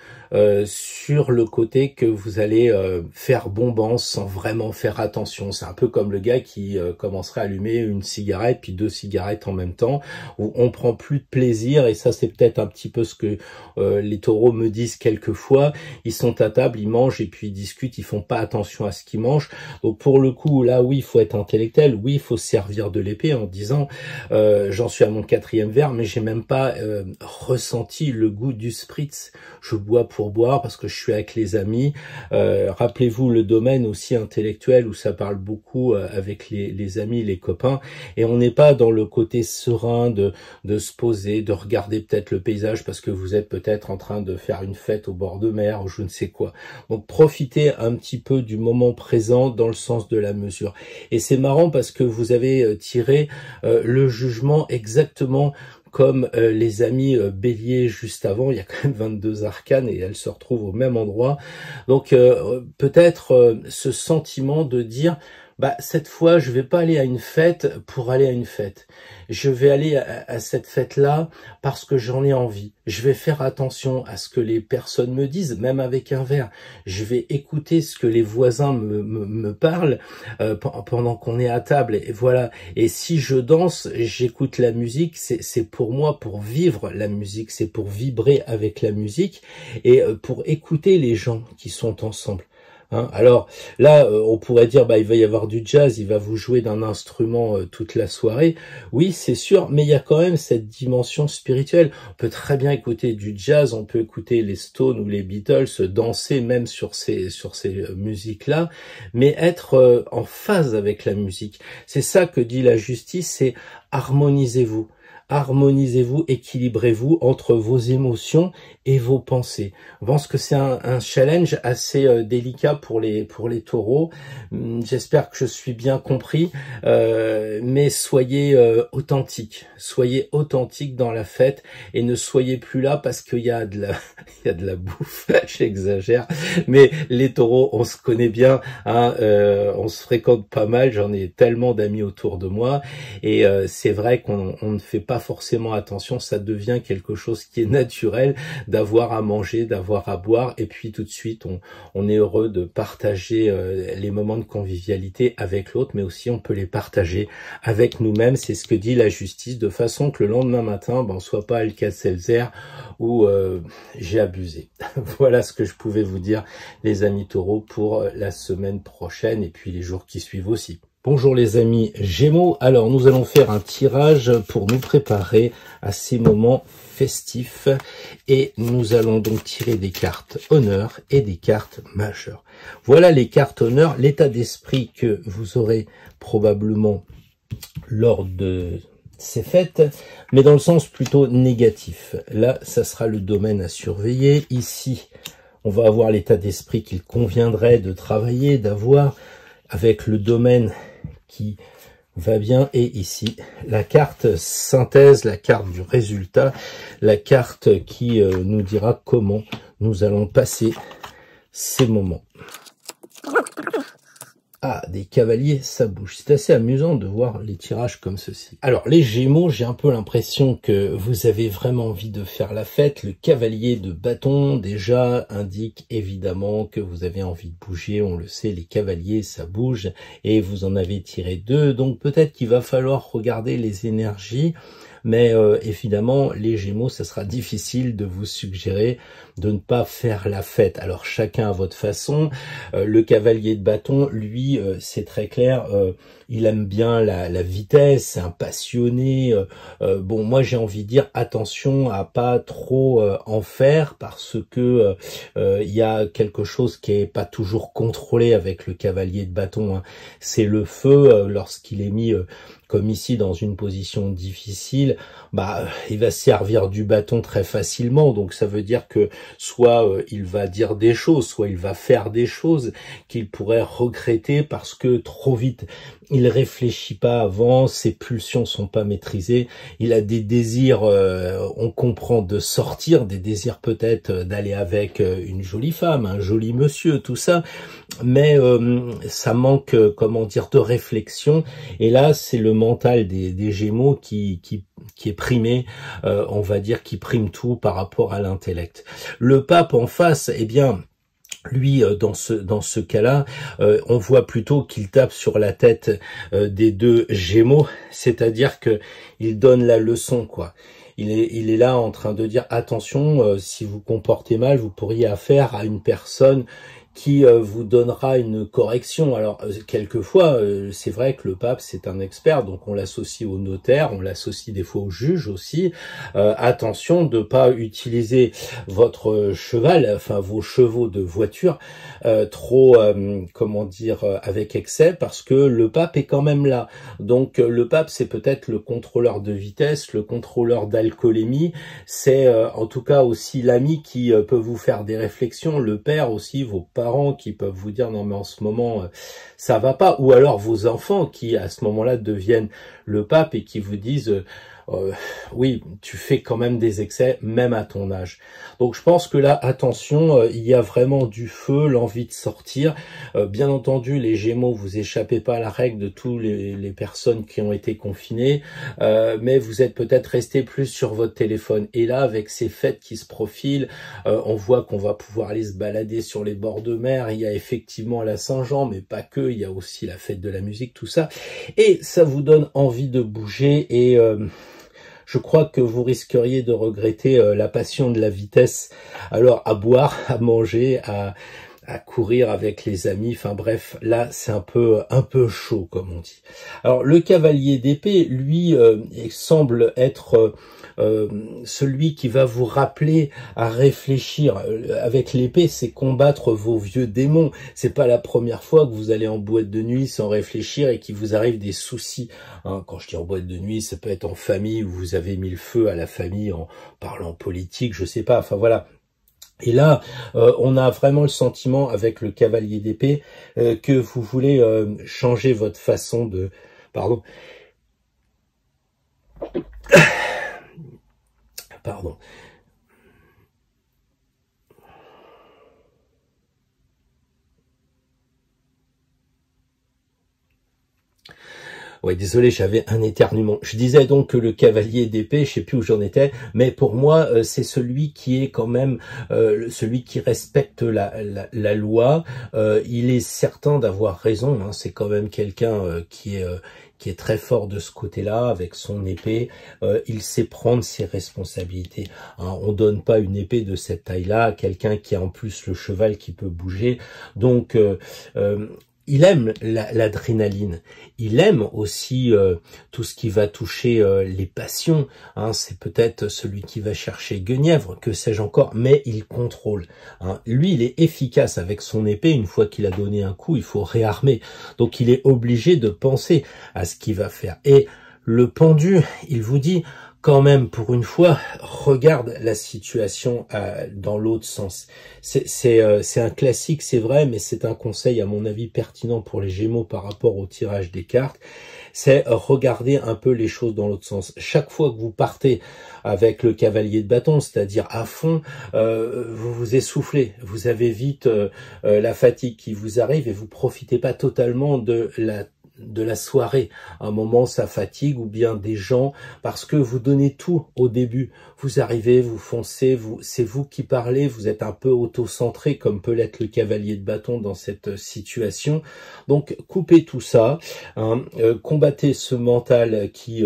sur le côté que vous allez faire bombance sans vraiment faire attention. C'est un peu comme le gars qui commencerait à allumer une cigarette puis 2 cigarettes en même temps, où on prend plus de plaisir, et ça c'est peut-être un petit peu ce que les taureaux me disent quelquefois. Ils sont à table, ils mangent et puis ils discutent, ils font pas attention à ce qu'ils mangent. Donc pour le coup, là oui, il faut être intellectuel, oui, il faut se servir de l'épée en disant j'en suis à mon 4e verre, mais j'ai même pas ressenti le goût du spritz. Je bois pour boire parce que je suis avec les amis. Rappelez-vous le domaine aussi intellectuel où ça parle beaucoup avec les amis, les copains, et on n'est pas dans le côté serein de se poser, de regarder peut-être le paysage parce que vous êtes peut-être en train de faire une fête au bord de mer ou je ne sais quoi. Donc profitez un petit peu du moment présent dans le sens de la mesure. Et c'est marrant parce que vous avez tiré le jugement exactement comme les amis bélier juste avant. Il y a quand même 22 arcanes et elles se retrouvent au même endroit. Donc peut-être ce sentiment de dire, bah cette fois je vais pas aller à une fête pour aller à une fête. Je vais aller à cette fête-là parce que j'en ai envie. Je vais faire attention à ce que les personnes me disent, même avec un verre. Je vais écouter ce que les voisins me parlent pendant qu'on est à table. Et voilà. Et si je danse, j'écoute la musique. C'est pour moi, pour vivre la musique. C'est pour vibrer avec la musique et pour écouter les gens qui sont ensemble. Hein, alors là, on pourrait dire, bah, il va y avoir du jazz, il va vous jouer d'un instrument toute la soirée. Oui, c'est sûr, mais il y a quand même cette dimension spirituelle. On peut très bien écouter du jazz, on peut écouter les Stones ou les Beatles, danser même sur ces musiques-là, mais être en phase avec la musique. C'est ça que dit la justice, c'est harmonisez-vous. Harmonisez-vous, équilibrez-vous entre vos émotions et vos pensées. Je pense que c'est un challenge assez délicat pour les taureaux. J'espère que je suis bien compris, mais soyez authentiques. Soyez authentiques dans la fête et ne soyez plus là parce qu'il y a de la bouffe. J'exagère, mais les taureaux, on se connaît bien, hein, on se fréquente pas mal. J'en ai tellement d'amis autour de moi et c'est vrai qu'on ne fait pas forcément attention, ça devient quelque chose qui est naturel d'avoir à manger, d'avoir à boire, et puis tout de suite on est heureux de partager les moments de convivialité avec l'autre, mais aussi on peut les partager avec nous-mêmes. C'est ce que dit la justice, de façon que le lendemain matin, ben, on soit pas Alka-Seltzer ou j'ai abusé. Voilà ce que je pouvais vous dire, les amis taureaux, pour la semaine prochaine et puis les jours qui suivent aussi. Bonjour les amis Gémeaux, alors nous allons faire un tirage pour nous préparer à ces moments festifs et nous allons donc tirer des cartes honneur et des cartes majeures. Voilà les cartes honneur, l'état d'esprit que vous aurez probablement lors de c'est fait, mais dans le sens plutôt négatif. Là, ça sera le domaine à surveiller. Ici, on va avoir l'état d'esprit qu'il conviendrait de travailler, d'avoir, avec le domaine qui va bien. Et ici, la carte synthèse, la carte du résultat, la carte qui nous dira comment nous allons passer ces moments. Ah, des cavaliers, ça bouge. C'est assez amusant de voir les tirages comme ceci. Alors, les Gémeaux, j'ai un peu l'impression que vous avez vraiment envie de faire la fête. Le cavalier de bâton, déjà, indique évidemment que vous avez envie de bouger. On le sait, les cavaliers, ça bouge. Et vous en avez tiré 2. Donc, peut-être qu'il va falloir regarder les énergies. Mais évidemment, les Gémeaux, ça sera difficile de vous suggérer de ne pas faire la fête. Alors, chacun à votre façon. Le cavalier de bâton, lui, c'est très clair, il aime bien la vitesse, c'est un passionné. Bon, moi, j'ai envie de dire attention à pas trop en faire parce que il y a quelque chose qui est pas toujours contrôlé avec le cavalier de bâton, hein. C'est le feu lorsqu'il est mis comme ici dans une position difficile, bah il va servir du bâton très facilement. Donc ça veut dire que soit il va dire des choses, soit il va faire des choses qu'il pourrait regretter parce que trop vite il réfléchit pas avant, ses pulsions sont pas maîtrisées, il a des désirs, on comprend, de sortir, des désirs peut-être d'aller avec une jolie femme, un joli monsieur, tout ça, mais ça manque, comment dire, de réflexion. Et là, c'est le mental des Gémeaux qui est primé, on va dire, qui prime tout par rapport à l'intellect. Le pape en face, eh bien, lui, dans ce cas-là, on voit plutôt qu'il tape sur la tête des 2 Gémeaux, c'est-à-dire que il donne la leçon, quoi. Il est là en train de dire attention, si vous comportez mal, vous pourriez affaire à une personne qui vous donnera une correction. Alors, quelquefois, c'est vrai que le pape, c'est un expert, donc on l'associe au notaire, on l'associe des fois au juge aussi. Attention de pas utiliser votre cheval, enfin vos chevaux de voiture, trop, comment dire, avec excès, parce que le pape est quand même là. Donc, le pape, c'est peut-être le contrôleur de vitesse, le contrôleur d'alcoolémie, c'est en tout cas aussi l'ami qui peut vous faire des réflexions, le père aussi, vos parents qui peuvent vous dire non mais en ce moment ça va pas, ou alors vos enfants qui à ce moment-là deviennent le pape et qui vous disent oui, tu fais quand même des excès, même à ton âge. Donc je pense que là, attention, il y a vraiment du feu, l'envie de sortir. Bien entendu, les Gémeaux, vous échappez pas à la règle de tous les personnes qui ont été confinées, mais vous êtes peut-être resté plus sur votre téléphone. Et là, avec ces fêtes qui se profilent, on voit qu'on va pouvoir aller se balader sur les bords de mer. Il y a effectivement la Saint-Jean, mais pas que, il y a aussi la fête de la musique, tout ça. Et ça vous donne envie de bouger et je crois que vous risqueriez de regretter la passion de la vitesse. Alors, à boire, à manger, à courir avec les amis, enfin bref, là c'est un peu chaud comme on dit. Alors le cavalier d'épée, lui, semble être celui qui va vous rappeler à réfléchir. Avec l'épée, c'est combattre vos vieux démons. C'est pas la première fois que vous allez en boîte de nuit sans réfléchir et qu'il vous arrive des soucis. Hein, quand je dis en boîte de nuit, ça peut être en famille où vous avez mis le feu à la famille en parlant politique, je sais pas, enfin voilà. Et là, on a vraiment le sentiment avec le cavalier d'épée que vous voulez changer votre façon de... Pardon. Pardon. Ouais, désolé, j'avais un éternuement. Je disais donc que le cavalier d'épée, je sais plus où j'en étais, mais pour moi, c'est celui qui est quand même celui qui respecte la loi. Il est certain d'avoir raison, hein, c'est quand même quelqu'un qui est très fort de ce côté-là, avec son épée. Il sait prendre ses responsabilités. Hein, on donne pas une épée de cette taille-là à quelqu'un qui a en plus le cheval qui peut bouger. Donc, il aime l'adrénaline, il aime aussi tout ce qui va toucher les passions, hein, c'est peut-être celui qui va chercher Guenièvre, que sais-je encore, mais il contrôle. Hein. Lui, il est efficace avec son épée, une fois qu'il a donné un coup, il faut réarmer. Donc il est obligé de penser à ce qu'il va faire. Et Le pendu, il vous dit, quand même, pour une fois, regarde la situation dans l'autre sens. C'est un classique, c'est vrai, mais c'est un conseil, à mon avis, pertinent pour les Gémeaux par rapport au tirage des cartes. C'est regarder un peu les choses dans l'autre sens. Chaque fois que vous partez avec le cavalier de bâton, c'est-à-dire à fond, vous vous essoufflez. Vous avez vite la fatigue qui vous arrive et vous profitez pas totalement de la soirée. À un moment, ça fatigue, ou bien des gens, parce que vous donnez tout au début. Vous arrivez, vous foncez, c'est vous qui parlez, vous êtes un peu auto-centré, comme peut l'être le cavalier de bâton dans cette situation. Donc, coupez tout ça, hein, combattez ce mental qui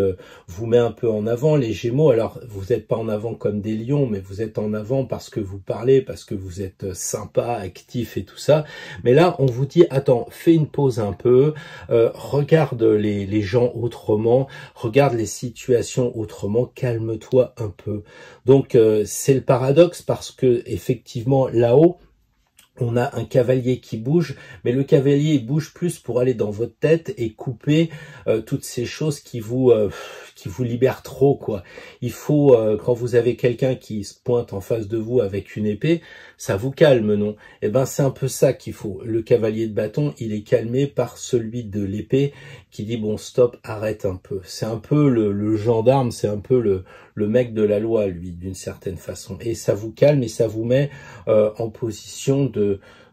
vous met un peu en avant, les Gémeaux. Alors, vous n'êtes pas en avant comme des lions, mais vous êtes en avant parce que vous parlez, parce que vous êtes sympa, actif et tout ça. Mais là, on vous dit, attends, fais une pause un peu, regarde les gens autrement, regarde les situations autrement, calme-toi un peu. Donc c'est le paradoxe, parce que effectivement là-haut, on a un cavalier qui bouge, mais le cavalier il bouge plus pour aller dans votre tête et couper toutes ces choses qui vous libèrent trop, quoi. Il faut, quand vous avez quelqu'un qui se pointe en face de vous avec une épée, ça vous calme, non? Eh ben c'est un peu ça qu'il faut. Le cavalier de bâton, il est calmé par celui de l'épée qui dit bon stop, arrête un peu. C'est un peu le gendarme, c'est un peu le mec de la loi, lui, d'une certaine façon. Et ça vous calme et ça vous met en position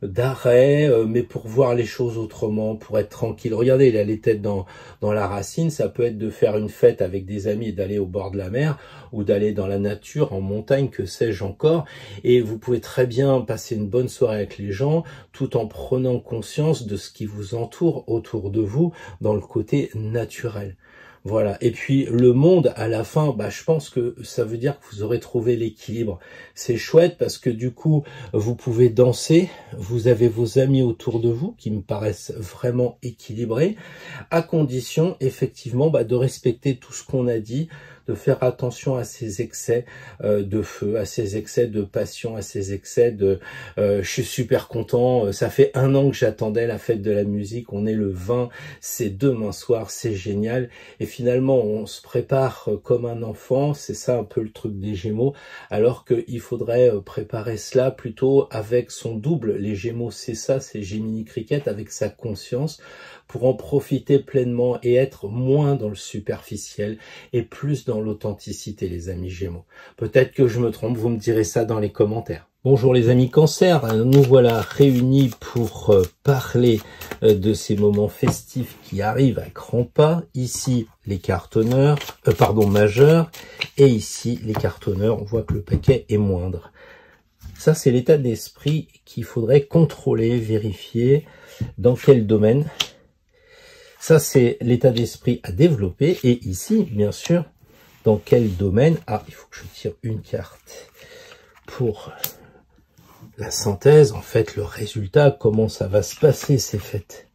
d'arrêt, mais pour voir les choses autrement, pour être tranquille. Regardez, il a les têtes dans la racine. Ça peut être de faire une fête avec des amis et d'aller au bord de la mer, ou d'aller dans la nature, en montagne, que sais-je encore. Et vous pouvez très bien passer une bonne soirée avec les gens, tout en prenant conscience de ce qui vous entoure autour de vous, dans le côté naturel. Voilà. Et puis le monde, à la fin, je pense que ça veut dire que vous aurez trouvé l'équilibre. C'est chouette parce que du coup, vous pouvez danser, vous avez vos amis autour de vous qui me paraissent vraiment équilibrés, à condition effectivement de respecter tout ce qu'on a dit, de faire attention à ces excès de feu, à ces excès de passion, à ces excès de je suis super content, ça fait 1 an que j'attendais la fête de la musique, on est le 20, c'est demain soir, c'est génial. Et finalement, on se prépare comme un enfant, c'est ça un peu le truc des Gémeaux, alors qu'il faudrait préparer cela plutôt avec son double. Les Gémeaux, c'est ça, c'est Gemini Cricket, avec sa conscience, pour en profiter pleinement et être moins dans le superficiel et plus dans l'authenticité, les amis Gémeaux. Peut-être que je me trompe, vous me direz ça dans les commentaires. Bonjour les amis Cancer, nous voilà réunis pour parler de ces moments festifs qui arrivent à grands pas. Ici les cartes honneurs, majeurs, et ici les cartes honneurs, on voit que le paquet est moindre. Ça c'est l'état d'esprit qu'il faudrait contrôler, vérifier dans quel domaine. Ça, c'est l'état d'esprit à développer. Et ici, bien sûr, dans quel domaine? Ah, il faut que je tire une carte pour la synthèse. En fait, le résultat, comment ça va se passer, ces fêtes.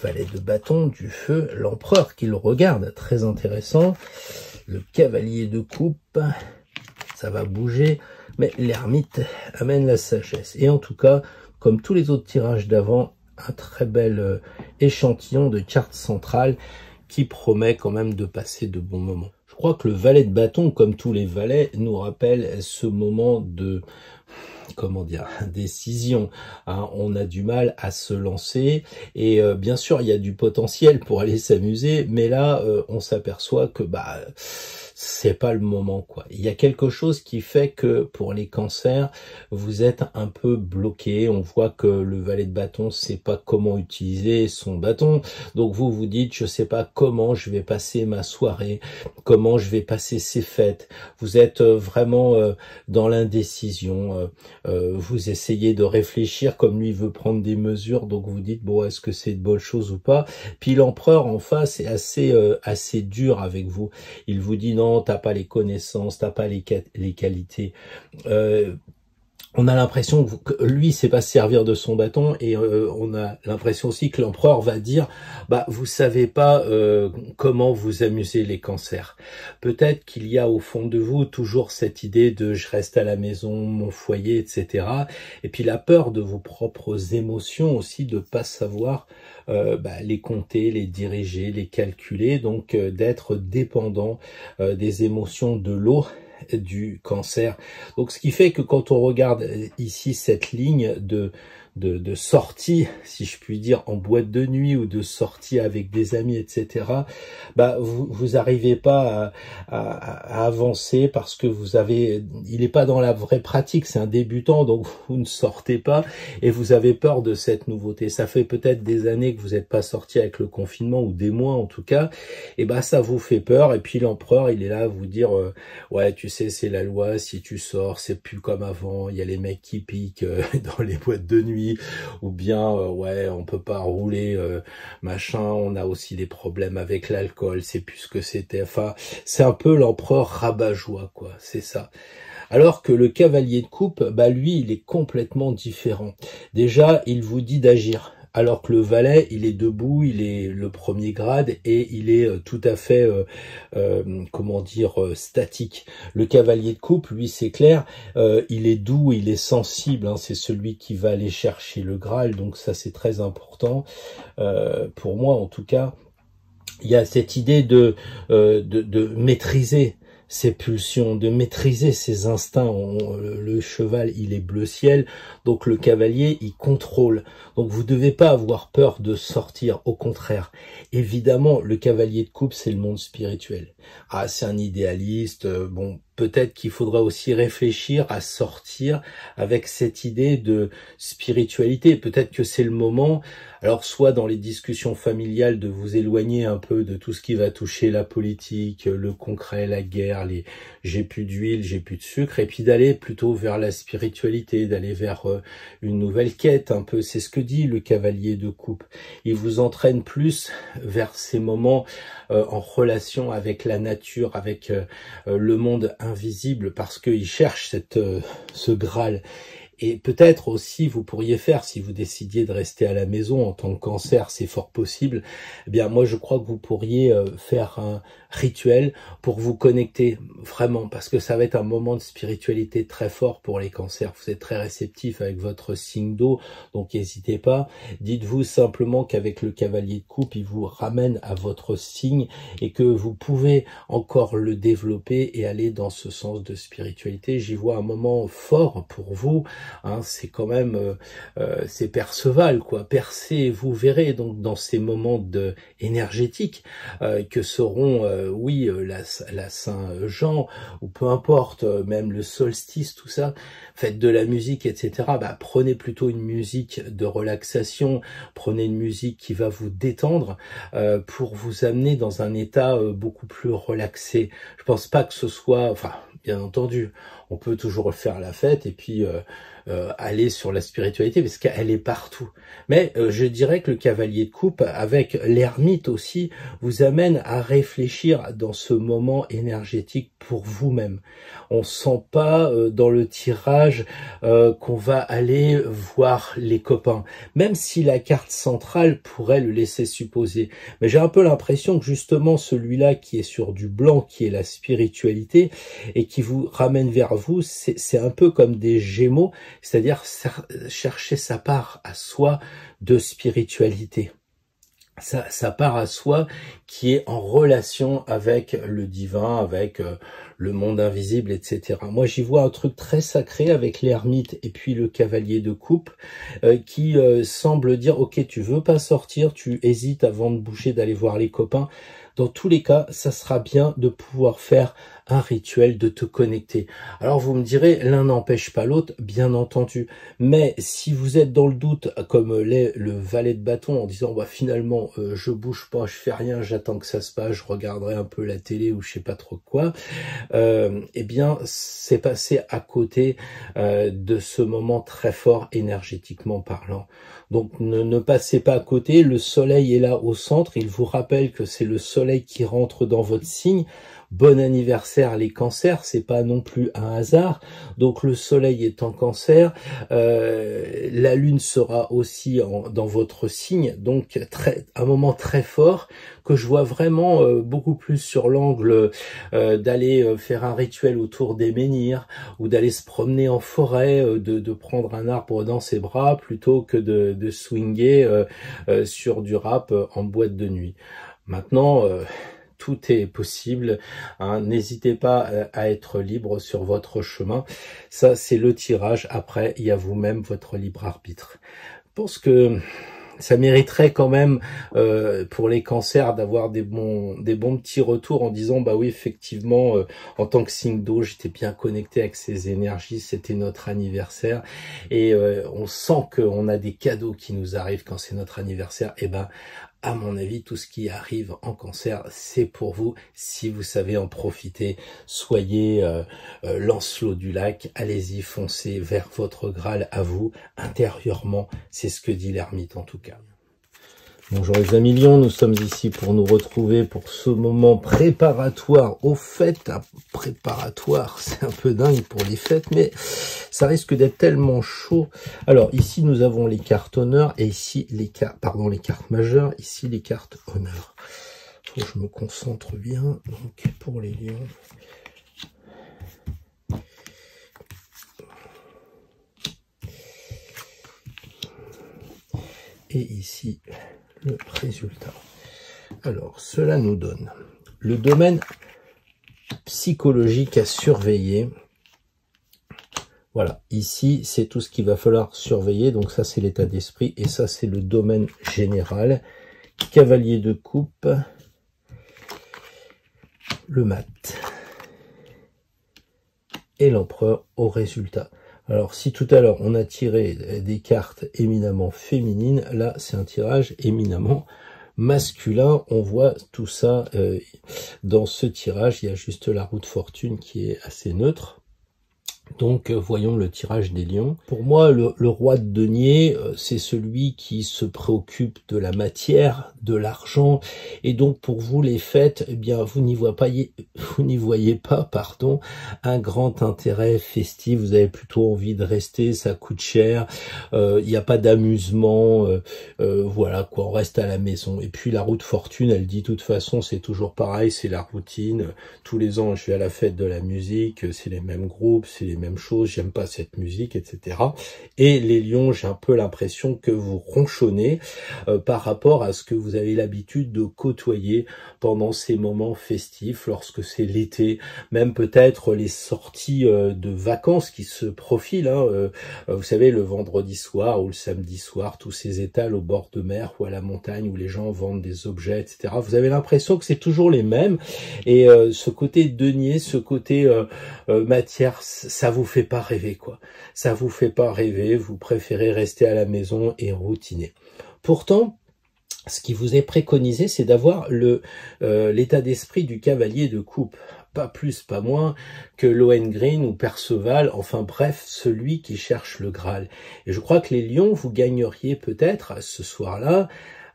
Valet de bâton, du feu, l'empereur qui le regarde, très intéressant. Le cavalier de coupe, ça va bouger. Mais l'ermite amène la sagesse. Et en tout cas, comme tous les autres tirages d'avant, un très bel échantillon de cartes centrales qui promet quand même de passer de bons moments. Je crois que le valet de bâton, comme tous les valets, nous rappelle ce moment de, décision. Hein, on a du mal à se lancer et bien sûr, il y a du potentiel pour aller s'amuser, mais là, on s'aperçoit que c'est pas le moment, quoi. Il y a quelque chose qui fait que pour les cancers, vous êtes un peu bloqué. On voit que le valet de bâton sait pas comment utiliser son bâton. Donc vous vous dites, je sais pas comment je vais passer ma soirée, comment je vais passer ces fêtes. Vous êtes vraiment dans l'indécision. Vous essayez de réfléchir, comme lui veut prendre des mesures, donc vous dites, bon, est-ce que c'est de bonne chose ou pas? Puis l'empereur en face est assez dur avec vous. Il vous dit, non, t'as pas les connaissances, t'as pas les qualités. on a l'impression que lui sait pas se servir de son bâton, et on a l'impression aussi que l'empereur va dire bah vous savez pas comment vous amuser les cancers. Peut-être qu'il y a au fond de vous toujours cette idée de je reste à la maison, mon foyer, etc. Et puis la peur de vos propres émotions aussi, de pas savoir les compter, les diriger, les calculer, donc d'être dépendant des émotions de l'eau du cancer. Donc ce qui fait que quand on regarde ici cette ligne de sortie, si je puis dire, en boîte de nuit, ou de sortie avec des amis, etc., bah vous arrivez pas à avancer, parce que il n'est pas dans la vraie pratique, c'est un débutant, donc vous ne sortez pas et vous avez peur de cette nouveauté. Ça fait peut-être des années que vous n'êtes pas sorti avec le confinement, ou des mois en tout cas, et bah ça vous fait peur. Et puis l'empereur, il est là à vous dire ouais, tu sais, c'est la loi, si tu sors, c'est plus comme avant, il y a les mecs qui piquent dans les boîtes de nuit, ou bien ouais, on peut pas rouler machin, on a aussi des problèmes avec l'alcool, c'est plus ce que c'était. Enfin, c'est un peu l'empereur rabat-joie, quoi, c'est ça. Alors que le cavalier de coupe, bah lui, il est complètement différent. Déjà, il vous dit d'agir. Alors que le valet, il est debout, il est le premier grade, et il est tout à fait, comment dire, statique. Le cavalier de coupe, lui, c'est clair, il est doux, il est sensible, hein, c'est celui qui va aller chercher le Graal, donc ça c'est très important, pour moi en tout cas. Il y a cette idée de maîtriser ses pulsions, de maîtriser ses instincts. Le cheval, il est bleu ciel, donc le cavalier, il contrôle. Donc vous ne devez pas avoir peur de sortir, au contraire. Évidemment, le cavalier de coupe, c'est le monde spirituel. Ah, c'est un idéaliste, bon, peut-être qu'il faudra aussi réfléchir à sortir avec cette idée de spiritualité. Peut-être que c'est le moment, alors soit dans les discussions familiales, de vous éloigner un peu de tout ce qui va toucher la politique, le concret, la guerre, les j'ai plus d'huile, j'ai plus de sucre, et puis d'aller plutôt vers la spiritualité, d'aller vers une nouvelle quête un peu. C'est ce que dit le cavalier de coupe. Il vous entraîne plus vers ces moments en relation avec la nature, avec le monde invisible, parce qu'il cherche ce Graal. Et peut-être aussi, vous pourriez faire, si vous décidiez de rester à la maison en tant que cancer, c'est fort possible, eh bien moi je crois que vous pourriez faire un rituel pour vous connecter vraiment, parce que ça va être un moment de spiritualité très fort pour les cancers. Vous êtes très réceptifs avec votre signe d'eau, donc n'hésitez pas. Dites-vous simplement qu'avec le cavalier de coupe, il vous ramène à votre signe, et que vous pouvez encore le développer et aller dans ce sens de spiritualité. J'y vois un moment fort pour vous. Hein, c'est quand même, c'est Perceval, quoi. Percez, vous verrez donc dans ces moments énergétiques que seront, oui, la Saint-Jean, ou peu importe, même le solstice, tout ça. Faites de la musique, etc. Bah, prenez plutôt une musique de relaxation, prenez une musique qui va vous détendre pour vous amener dans un état beaucoup plus relaxé. Je pense pas que ce soit, enfin, bien entendu, on peut toujours faire la fête et puis aller sur la spiritualité, parce qu'elle est partout. Mais je dirais que le cavalier de coupe, avec l'ermite aussi, vous amène à réfléchir dans ce moment énergétique pour vous-même. On sent pas dans le tirage qu'on va aller voir les copains, même si la carte centrale pourrait le laisser supposer. Mais j'ai un peu l'impression que justement celui-là qui est sur du blanc, qui est la spiritualité, et qui vous ramène vers vous, c'est un peu comme des Gémeaux, c'est-à-dire chercher sa part à soi de spiritualité. Sa part à soi qui est en relation avec le divin, avec le monde invisible, etc. Moi, j'y vois un truc très sacré avec l'ermite et puis le cavalier de coupe qui semble dire, ok, tu veux pas sortir, tu hésites avant de bouger, d'aller voir les copains. Dans tous les cas, ça sera bien de pouvoir faire un rituel, de te connecter. Alors vous me direz, l'un n'empêche pas l'autre, bien entendu. Mais si vous êtes dans le doute, comme l'est le valet de bâton, en disant bah finalement je bouge pas, je fais rien, j'attends que ça se passe, je regarderai un peu la télé ou je sais pas trop quoi, eh bien c'est passé à côté de ce moment très fort énergétiquement parlant. Donc ne passez pas à côté, le soleil est là au centre, il vous rappelle que c'est le soleil qui rentre dans votre signe. Bon anniversaire les cancers, c'est pas non plus un hasard. Donc le soleil est en cancer, la lune sera aussi dans votre signe, donc un moment très fort que je vois vraiment beaucoup plus sur l'angle d'aller faire un rituel autour des menhirs ou d'aller se promener en forêt, de prendre un arbre dans ses bras plutôt que de swinguer sur du rap en boîte de nuit. Maintenant, tout est possible, hein. N'hésitez pas à être libre sur votre chemin. Ça, c'est le tirage. Après, il y a vous-même votre libre arbitre. Je pense que ça mériterait quand même pour les cancers d'avoir des bons petits retours en disant bah oui effectivement en tant que signe d'eau j'étais bien connecté avec ces énergies, c'était notre anniversaire et on sent qu'on a des cadeaux qui nous arrivent quand c'est notre anniversaire. Et ben à mon avis, tout ce qui arrive en cancer, c'est pour vous. Si vous savez en profiter, soyez Lancelot du lac, allez-y, foncez vers votre Graal à vous, intérieurement. C'est ce que dit l'ermite en tout cas. Bonjour les amis lions, nous sommes ici pour nous retrouver pour ce moment préparatoire aux fêtes. Préparatoire, c'est un peu dingue pour les fêtes, mais ça risque d'être tellement chaud. Alors ici nous avons les cartes honneur et ici les cartes majeures, ici les cartes honneur. Faut que je me concentre bien. Donc pour les lions. Et ici le résultat. Alors, cela nous donne le domaine psychologique à surveiller. Voilà, ici, c'est tout ce qu'il va falloir surveiller. Donc ça, c'est l'état d'esprit. Et ça, c'est le domaine général. Cavalier de coupe. Le mat. Et l'empereur au résultat. Alors, si tout à l'heure, on a tiré des cartes éminemment féminines, là, c'est un tirage éminemment masculin. On voit tout ça dans ce tirage. Il y a juste la roue de fortune qui est assez neutre. Donc, voyons le tirage des lions. Pour moi, le roi de denier, c'est celui qui se préoccupe de la matière, de l'argent. Et donc, pour vous, les fêtes, eh bien, vous n'y voyez pas, un grand intérêt festif. Vous avez plutôt envie de rester, ça coûte cher. Il n'y a pas d'amusement. Voilà, quoi, on reste à la maison. Et puis, la roue de fortune, elle dit, de toute façon, c'est toujours pareil, c'est la routine. Tous les ans, je vais à la fête de la musique, c'est les mêmes groupes, c'est les mêmes choses, j'aime pas cette musique, etc. Et les lions, j'ai un peu l'impression que vous ronchonnez par rapport à ce que vous avez l'habitude de côtoyer pendant ces moments festifs, lorsque c'est l'été, même peut-être les sorties de vacances qui se profilent, hein, vous savez, le vendredi soir ou le samedi soir, tous ces étals au bord de mer ou à la montagne où les gens vendent des objets, etc. Vous avez l'impression que c'est toujours les mêmes, et ce côté denier, ce côté matière, ça vous fait pas rêver, quoi. Ça vous fait pas rêver, vous préférez rester à la maison et routiner. Pourtant, ce qui vous est préconisé, c'est d'avoir l'état d'esprit du cavalier de coupe. Pas plus, pas moins que Lohengrin ou Perceval, enfin bref, celui qui cherche le Graal. Et je crois que les lions, vous gagneriez peut-être, ce soir-là,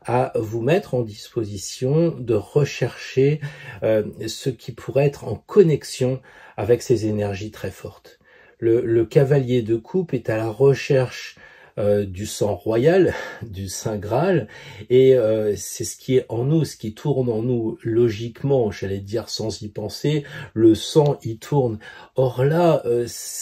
à vous mettre en disposition de rechercher ce qui pourrait être en connexion avec ces énergies très fortes. Le cavalier de coupe est à la recherche du sang royal, du Saint Graal, et c'est ce qui est en nous, ce qui tourne en nous logiquement, j'allais dire sans y penser, le sang y tourne. Or là,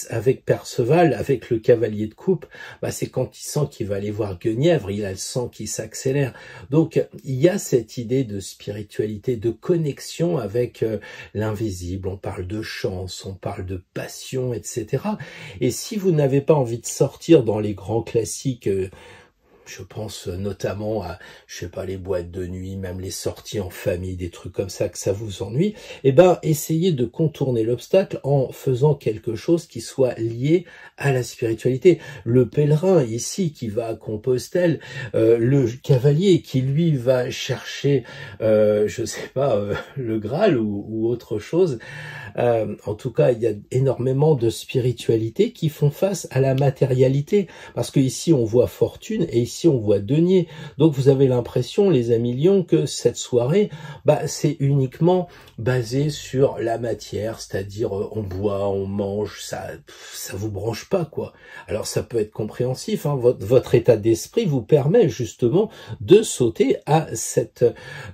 avec Perceval, avec le cavalier de coupe, bah, c'est quand il sent qu'il va aller voir Guenièvre, il a le sang qui s'accélère. Donc il y a cette idée de spiritualité, de connexion avec l'invisible, on parle de chance, on parle de passion, etc. Et si vous n'avez pas envie de sortir dans les grands classiques, je pense notamment à, je sais pas, les boîtes de nuit, même les sorties en famille, des trucs comme ça, que ça vous ennuie, eh ben, essayez de contourner l'obstacle en faisant quelque chose qui soit lié à la spiritualité. Le pèlerin, ici, qui va à Compostelle, le cavalier qui, lui, va chercher, je sais pas, le Graal ou autre chose, En tout cas, il y a énormément de spiritualités qui font face à la matérialité, parce que ici on voit fortune et ici on voit denier. Donc vous avez l'impression, les amis lions, que cette soirée, c'est uniquement basé sur la matière, c'est-à-dire on boit, on mange, ça vous branche pas, quoi. Alors ça peut être compréhensif, hein, votre état d'esprit vous permet justement de sauter à cette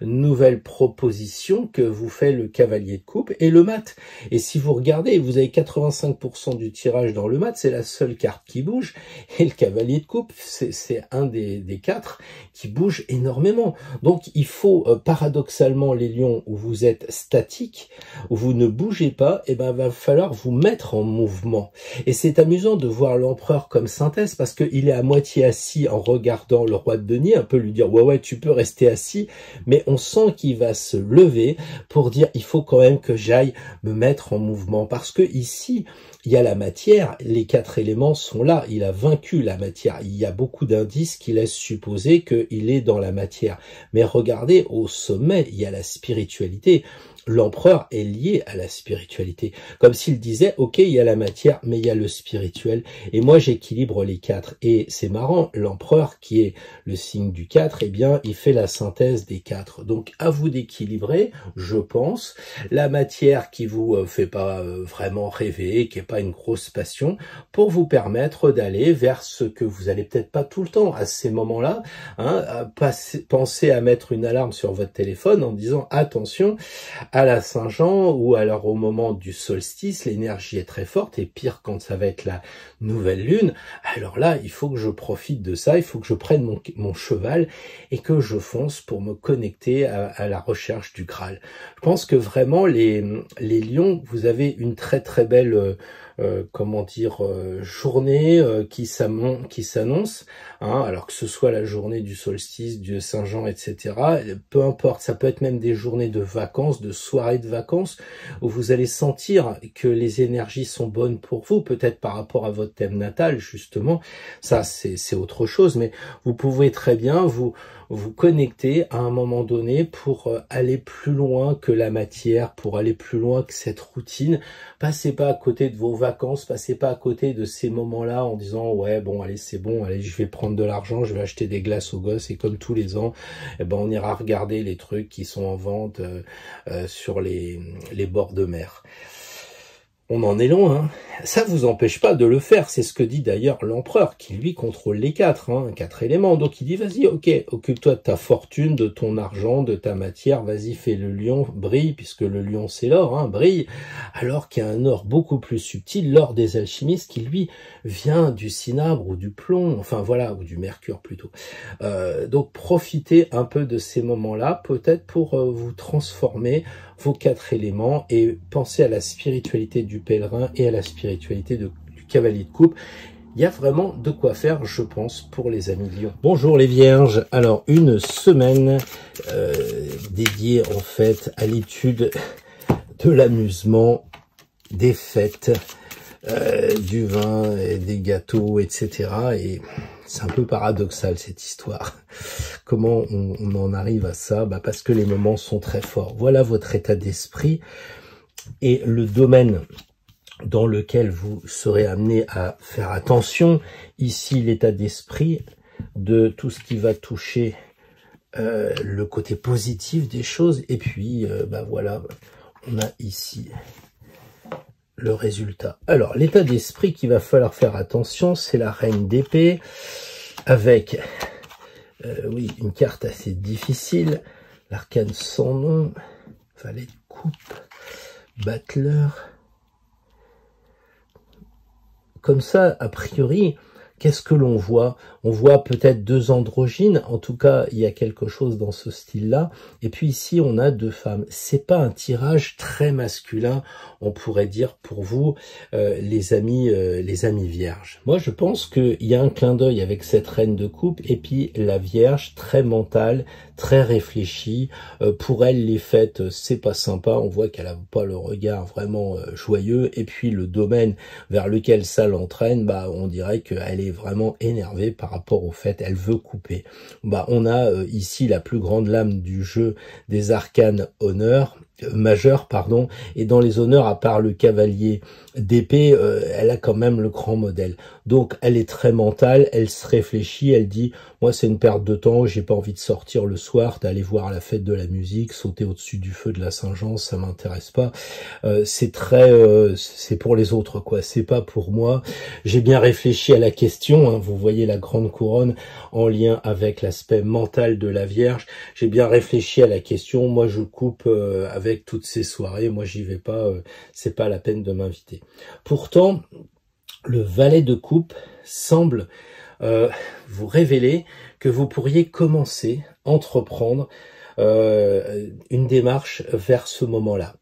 nouvelle proposition que vous fait le cavalier de coupe et le mat. Et si vous regardez, vous avez 85% du tirage dans le mat, c'est la seule carte qui bouge, et le cavalier de coupe, c'est un des quatre qui bouge énormément. Donc il faut, paradoxalement, les lions, où vous êtes statique, où vous ne bougez pas, va falloir vous mettre en mouvement. Et c'est amusant de voir l'empereur comme synthèse, parce qu'il est à moitié assis en regardant le roi de denier, un peu lui dire ouais tu peux rester assis, mais on sent qu'il va se lever pour dire il faut quand même que j'aille me mettre en mouvement, parce que ici il y a la matière, les quatre éléments sont là, il a vaincu la matière, il y a beaucoup d'indices qui laissent supposer qu'il est dans la matière, mais regardez, au sommet il y a la spiritualité. L'empereur est lié à la spiritualité, comme s'il disait ok, il y a la matière mais il y a le spirituel, et moi j'équilibre les quatre. Et c'est marrant, l'empereur qui est le signe du 4, il fait la synthèse des quatre. Donc à vous d'équilibrer, je pense, la matière qui vous fait pas vraiment rêver, qui est pas une grosse passion, pour vous permettre d'aller vers ce que vous allez peut-être pas tout le temps à ces moments-là, hein, penser à mettre une alarme sur votre téléphone en disant attention, à la Saint-Jean ou alors au moment du solstice, l'énergie est très forte, et pire quand ça va être la nouvelle lune. Alors là, il faut que je profite de ça, il faut que je prenne mon cheval et que je fonce pour me connecter à la recherche du Graal. Je pense que vraiment, les lions, vous avez une très très belle journée qui s'annonce, hein, alors que ce soit la journée du solstice, du Saint-Jean, etc. Peu importe, ça peut être même des journées de vacances, de soirées de vacances, où vous allez sentir que les énergies sont bonnes pour vous, peut-être par rapport à votre thème natal, justement. Ça, c'est autre chose, mais vous pouvez très bien vous connecter à un moment donné pour aller plus loin que la matière, pour aller plus loin que cette routine. Passez pas à côté de vos vacances, passez pas à côté de ces moments-là en disant ouais bon allez c'est bon, allez je vais prendre de l'argent, je vais acheter des glaces aux gosses, et comme tous les ans, on ira regarder les trucs qui sont en vente sur les bords de mer. On en est loin, hein. Ça vous empêche pas de le faire, c'est ce que dit d'ailleurs l'empereur, qui lui contrôle les quatre éléments. Donc il dit vas-y, ok, occupe-toi de ta fortune, de ton argent, de ta matière, vas-y fais le lion, brille, puisque le lion c'est l'or, hein, brille, alors qu'il y a un or beaucoup plus subtil, l'or des alchimistes, qui lui vient du cinabre ou du plomb, enfin voilà, ou du mercure plutôt. Donc profitez un peu de ces moments-là, peut-être pour vous transformer vos quatre éléments, et pensez à la spiritualité du pèlerin et à la spiritualité du cavalier de coupe. Il y a vraiment de quoi faire, je pense, pour les amis lions. Bonjour les vierges. Alors, une semaine dédiée en fait à l'étude de l'amusement, des fêtes, du vin, et des gâteaux, etc. Et c'est un peu paradoxal cette histoire. Comment on en arrive à ça? Parce que les moments sont très forts. Voilà votre état d'esprit et le domaine dans lequel vous serez amené à faire attention. Ici, l'état d'esprit de tout ce qui va toucher le côté positif des choses. Et puis, voilà, on a ici le résultat. Alors, l'état d'esprit qu'il va falloir faire attention, c'est la reine d'épée, avec, oui, une carte assez difficile, l'arcane sans nom, valet de coupe, battleur. Comme ça, a priori, qu'est-ce que l'on voit? On voit peut-être deux androgynes, en tout cas, il y a quelque chose dans ce style-là. Et puis ici, on a deux femmes. C'est pas un tirage très masculin, on pourrait dire pour vous, les amis vierges. Moi, je pense qu'il y a un clin d'œil avec cette reine de coupe, et puis la vierge, très mentale, très réfléchie. Pour elle, les fêtes, c'est pas sympa. On voit qu'elle a pas le regard vraiment joyeux. Et puis le domaine vers lequel ça l'entraîne, on dirait qu'elle est vraiment énervée par rapport au fait, elle veut couper. On a ici la plus grande lame du jeu des arcanes honneur, majeure, pardon, et dans les honneurs, à part le cavalier d'épée, elle a quand même le grand modèle. Donc elle est très mentale, elle se réfléchit, elle dit moi c'est une perte de temps, j'ai pas envie de sortir le soir, d'aller voir la fête de la musique, sauter au-dessus du feu de la Saint-Jean, ça m'intéresse pas. C'est très c'est pour les autres quoi, c'est pas pour moi. J'ai bien réfléchi à la question, hein, vous voyez la grande couronne en lien avec l'aspect mental de la Vierge. J'ai bien réfléchi à la question, moi je coupe avec toutes ces soirées, moi j'y vais pas, c'est pas la peine de m'inviter. Pourtant, le valet de coupe semble vous révéler que vous pourriez commencer, entreprendre une démarche vers ce moment-là.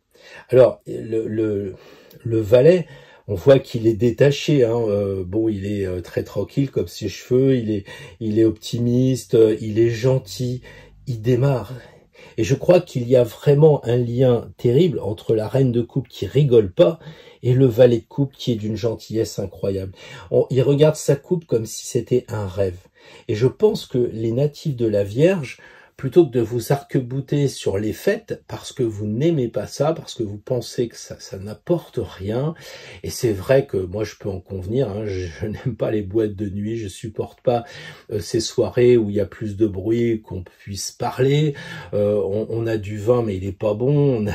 Alors, le valet, on voit qu'il est détaché, hein, bon, il est très tranquille comme ses cheveux, il est optimiste, il est gentil, il démarre. Et je crois qu'il y a vraiment un lien terrible entre la reine de coupe qui rigole pas et le valet de coupe qui est d'une gentillesse incroyable. Il regarde sa coupe comme si c'était un rêve. Et je pense que les natifs de la Vierge, plutôt que de vous arc-bouter sur les fêtes, parce que vous n'aimez pas ça, parce que vous pensez que ça n'apporte rien, et c'est vrai que moi je peux en convenir, hein, je n'aime pas les boîtes de nuit, je supporte pas ces soirées où il y a plus de bruit, qu'on puisse parler, on a du vin mais il est pas bon,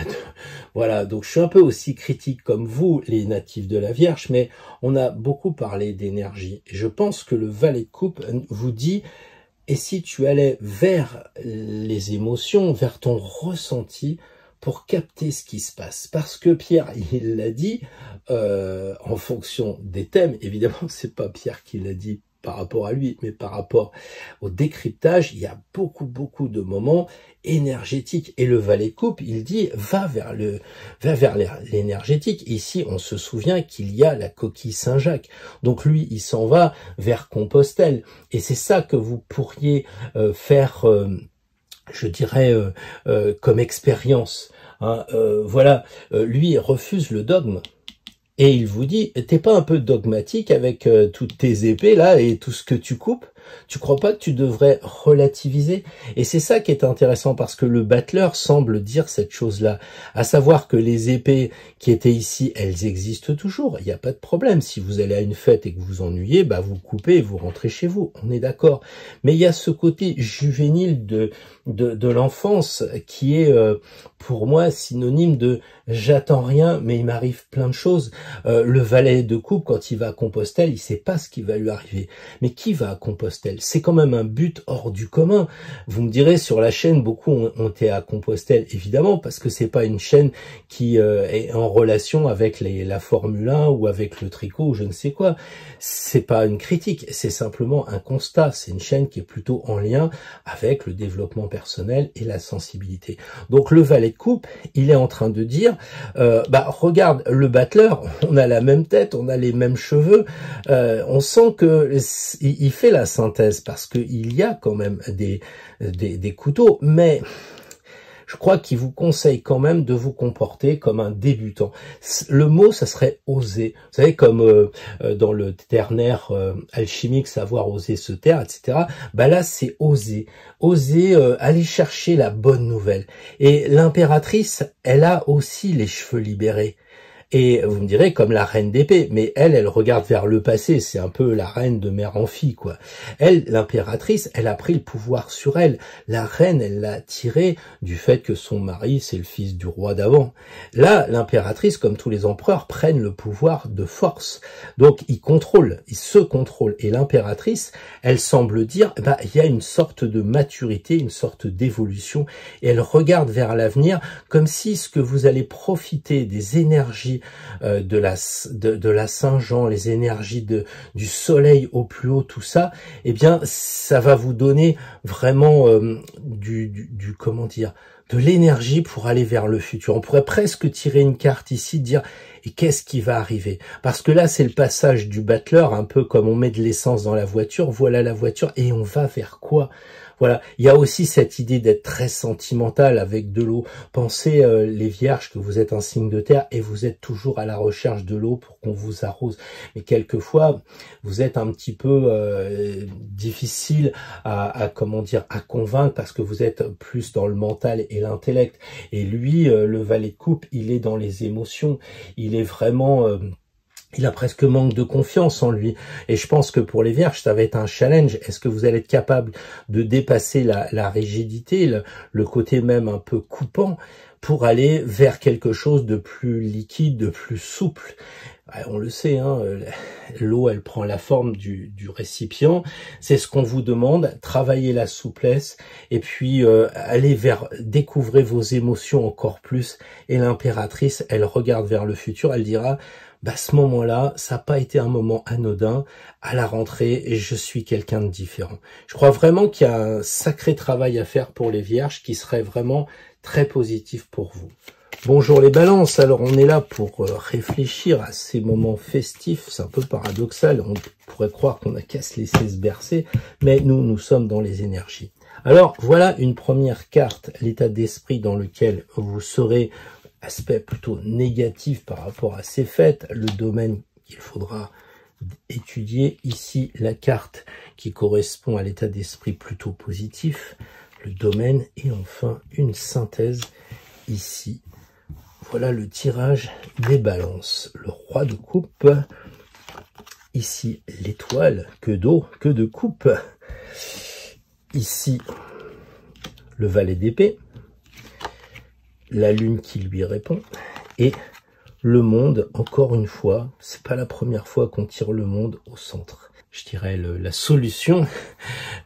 voilà, donc je suis un peu aussi critique comme vous, les natifs de la Vierge, mais on a beaucoup parlé d'énergie, et je pense que le valet de coupe vous dit: et si tu allais vers les émotions, vers ton ressenti, pour capter ce qui se passe? Parce que Pierre, il l'a dit, en fonction des thèmes, évidemment, c'est pas Pierre qui l'a dit par rapport à lui, mais par rapport au décryptage, il y a beaucoup de moments énergétiques. Et le valet de coupe, il dit, va vers l'énergétique. Ici, on se souvient qu'il y a la coquille Saint-Jacques. Donc lui, il s'en va vers Compostelle. Et c'est ça que vous pourriez faire, je dirais, comme expérience. Hein. Voilà, lui, il refuse le dogme. Et il vous dit, t'es pas un peu dogmatique avec toutes tes épées là et tout ce que tu coupes? Tu crois pas que tu devrais relativiser? Et c'est ça qui est intéressant parce que le battleur semble dire cette chose-là, à savoir que les épées qui étaient ici, elles existent toujours. Il n'y a pas de problème. Si vous allez à une fête et que vous vous ennuyez, bah vous coupez et vous rentrez chez vous. On est d'accord. Mais il y a ce côté juvénile de l'enfance qui est pour moi synonyme de j'attends rien mais il m'arrive plein de choses. Le valet de coupe, quand il va à Compostelle, il sait pas ce qui va lui arriver. Mais qui va à Compostelle? C'est quand même un but hors du commun. Vous me direz, sur la chaîne, beaucoup ont été à Compostelle, évidemment, parce que c'est pas une chaîne qui est en relation avec la Formule 1 ou avec le tricot ou je ne sais quoi. C'est pas une critique, c'est simplement un constat. C'est une chaîne qui est plutôt en lien avec le développement personnel et la sensibilité. Donc le valet de coupe, il est en train de dire, regarde, le battleur, on a la même tête, on a les mêmes cheveux, on sent que il fait la synthèse parce qu'il y a quand même des couteaux, mais je crois qu'il vous conseille quand même de vous comporter comme un débutant. Le mot, ça serait oser. Vous savez, comme dans le ternaire alchimique, savoir oser se taire, etc. Bah là, c'est oser. Oser aller chercher la bonne nouvelle. Et l'impératrice, elle a aussi les cheveux libérés. Et vous me direz, comme la reine d'épée, mais elle regarde vers le passé, c'est un peu la reine de mère en fille, quoi. Elle, l'impératrice, elle a pris le pouvoir sur elle. La reine, elle l'a tiré du fait que son mari, c'est le fils du roi d'avant. Là, l'impératrice, comme tous les empereurs, prennent le pouvoir de force. Donc, ils se contrôlent. Et l'impératrice, elle semble dire, il y a une sorte de maturité, une sorte d'évolution, et elle regarde vers l'avenir comme si ce que vous allez profiter des énergies de la Saint-Jean, les énergies du soleil au plus haut, tout ça, eh bien, ça va vous donner vraiment comment dire, de l'énergie pour aller vers le futur. On pourrait presque tirer une carte ici, dire et qu'est-ce qui va arriver? Parce que là, c'est le passage du battleur, un peu comme on met de l'essence dans la voiture, voilà la voiture, et on va vers quoi? Voilà, il y a aussi cette idée d'être très sentimental avec de l'eau. Pensez les vierges que vous êtes un signe de terre et vous êtes toujours à la recherche de l'eau pour qu'on vous arrose. Mais quelquefois, vous êtes un petit peu difficile à comment dire, à convaincre parce que vous êtes plus dans le mental et l'intellect. Et lui, le valet de coupe, il est dans les émotions. Il est vraiment... il a presque manque de confiance en lui. Et je pense que pour les vierges, ça va être un challenge. Est-ce que vous allez être capable de dépasser la rigidité, le côté même un peu coupant, pour aller vers quelque chose de plus liquide, de plus souple? On le sait, hein, l'eau, elle prend la forme du récipient. C'est ce qu'on vous demande. Travaillez la souplesse et puis allez vers, découvrez vos émotions encore plus. Et l'impératrice, elle regarde vers le futur. Elle dira... à ce moment-là, ça n'a pas été un moment anodin. À la rentrée, et je suis quelqu'un de différent. Je crois vraiment qu'il y a un sacré travail à faire pour les vierges qui serait vraiment très positif pour vous. Bonjour les balances, alors on est là pour réfléchir à ces moments festifs. C'est un peu paradoxal, on pourrait croire qu'on n'a qu'à se laisser se bercer, mais nous sommes dans les énergies. Alors voilà une première carte, l'état d'esprit dans lequel vous serez. Aspect plutôt négatif par rapport à ces fêtes, le domaine qu'il faudra étudier. Ici, la carte qui correspond à l'état d'esprit plutôt positif, le domaine, et enfin une synthèse ici. Voilà le tirage des balances. Le roi de coupe, ici l'étoile, que d'eau, que de coupe. Ici, le valet d'épée. La lune qui lui répond, et le monde, encore une fois, c'est pas la première fois qu'on tire le monde au centre. Je dirais la solution,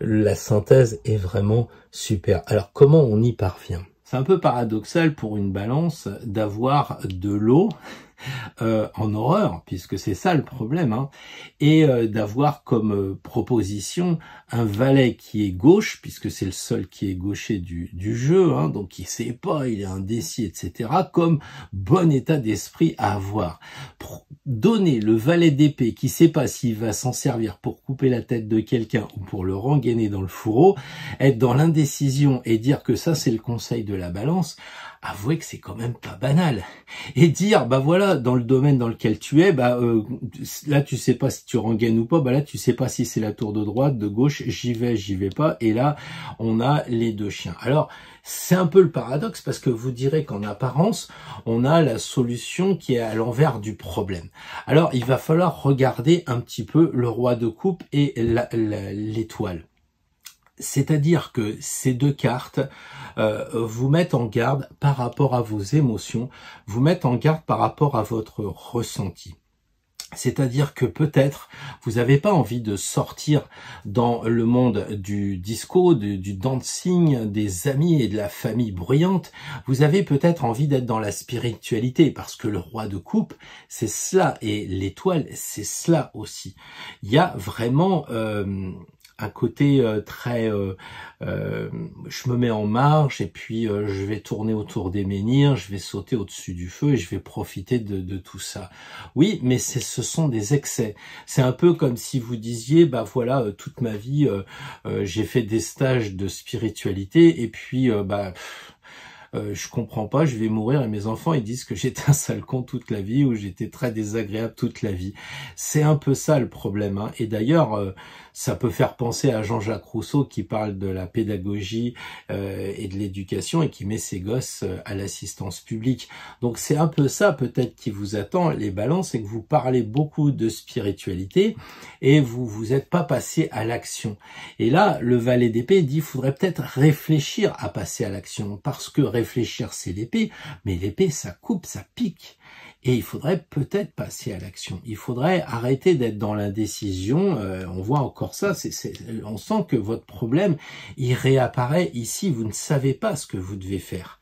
la synthèse est vraiment super. Alors comment on y parvient? C'est un peu paradoxal pour une balance d'avoir de l'eau en horreur, puisque c'est ça le problème, hein, et d'avoir comme proposition un valet qui est gauche, puisque c'est le seul qui est gaucher du jeu, hein, donc il sait pas, il est indécis, etc., comme bon état d'esprit à avoir. Pour donner le valet d'épée qui sait pas s'il va s'en servir pour couper la tête de quelqu'un ou pour le rengainer dans le fourreau, être dans l'indécision et dire que ça c'est le conseil de la balance, avouez que c'est quand même pas banal. Et dire, voilà, dans le domaine dans lequel tu es, là tu sais pas si tu rengaines ou pas, là tu sais pas si c'est la tour de droite, de gauche, j'y vais pas, et là on a les deux chiens. Alors c'est un peu le paradoxe parce que vous direz qu'en apparence on a la solution qui est à l'envers du problème. Alors il va falloir regarder un petit peu le roi de coupe et l'étoile. C'est-à-dire que ces deux cartes vous mettent en garde par rapport à vos émotions, vous mettent en garde par rapport à votre ressenti. C'est-à-dire que peut-être vous n'avez pas envie de sortir dans le monde du disco, du dancing, des amis et de la famille bruyante. Vous avez peut-être envie d'être dans la spiritualité parce que le roi de coupe, c'est cela, et l'étoile, c'est cela aussi. Il y a vraiment... un côté très je me mets en marche et puis je vais tourner autour des menhirs, je vais sauter au-dessus du feu et je vais profiter de tout ça. Oui, mais ce sont des excès. C'est un peu comme si vous disiez, voilà, toute ma vie j'ai fait des stages de spiritualité et puis je comprends pas, je vais mourir et mes enfants ils disent que j'étais un sale con toute la vie ou j'étais très désagréable toute la vie. C'est un peu ça le problème, hein. Et d'ailleurs ça peut faire penser à Jean-Jacques Rousseau qui parle de la pédagogie et de l'éducation et qui met ses gosses à l'assistance publique. Donc c'est un peu ça peut-être qui vous attend les balances, c'est que vous parlez beaucoup de spiritualité et vous êtes pas passé à l'action. Et là le valet d'épée dit il faudrait peut-être réfléchir à passer à l'action parce que réfléchir c'est l'épée, mais l'épée ça coupe, ça pique. Et il faudrait peut-être passer à l'action. Il faudrait arrêter d'être dans l'indécision. On voit encore ça. On sent que votre problème, il réapparaît ici. Vous ne savez pas ce que vous devez faire.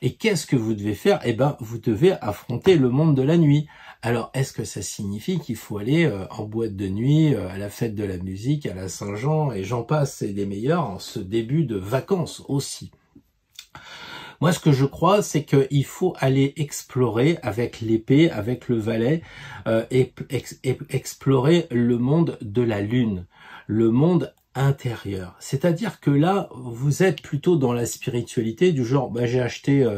Et qu'est-ce que vous devez faire? Vous devez affronter le monde de la nuit. Alors, est-ce que ça signifie qu'il faut aller en boîte de nuit, à la fête de la musique, à la Saint-Jean, et j'en passe, c'est les meilleurs, en ce début de vacances aussi? Moi, ce que je crois, c'est qu'il faut aller explorer avec l'épée, avec le valet, explorer le monde de la lune, le monde intérieure. C'est-à-dire que là, vous êtes plutôt dans la spiritualité du genre, j'ai acheté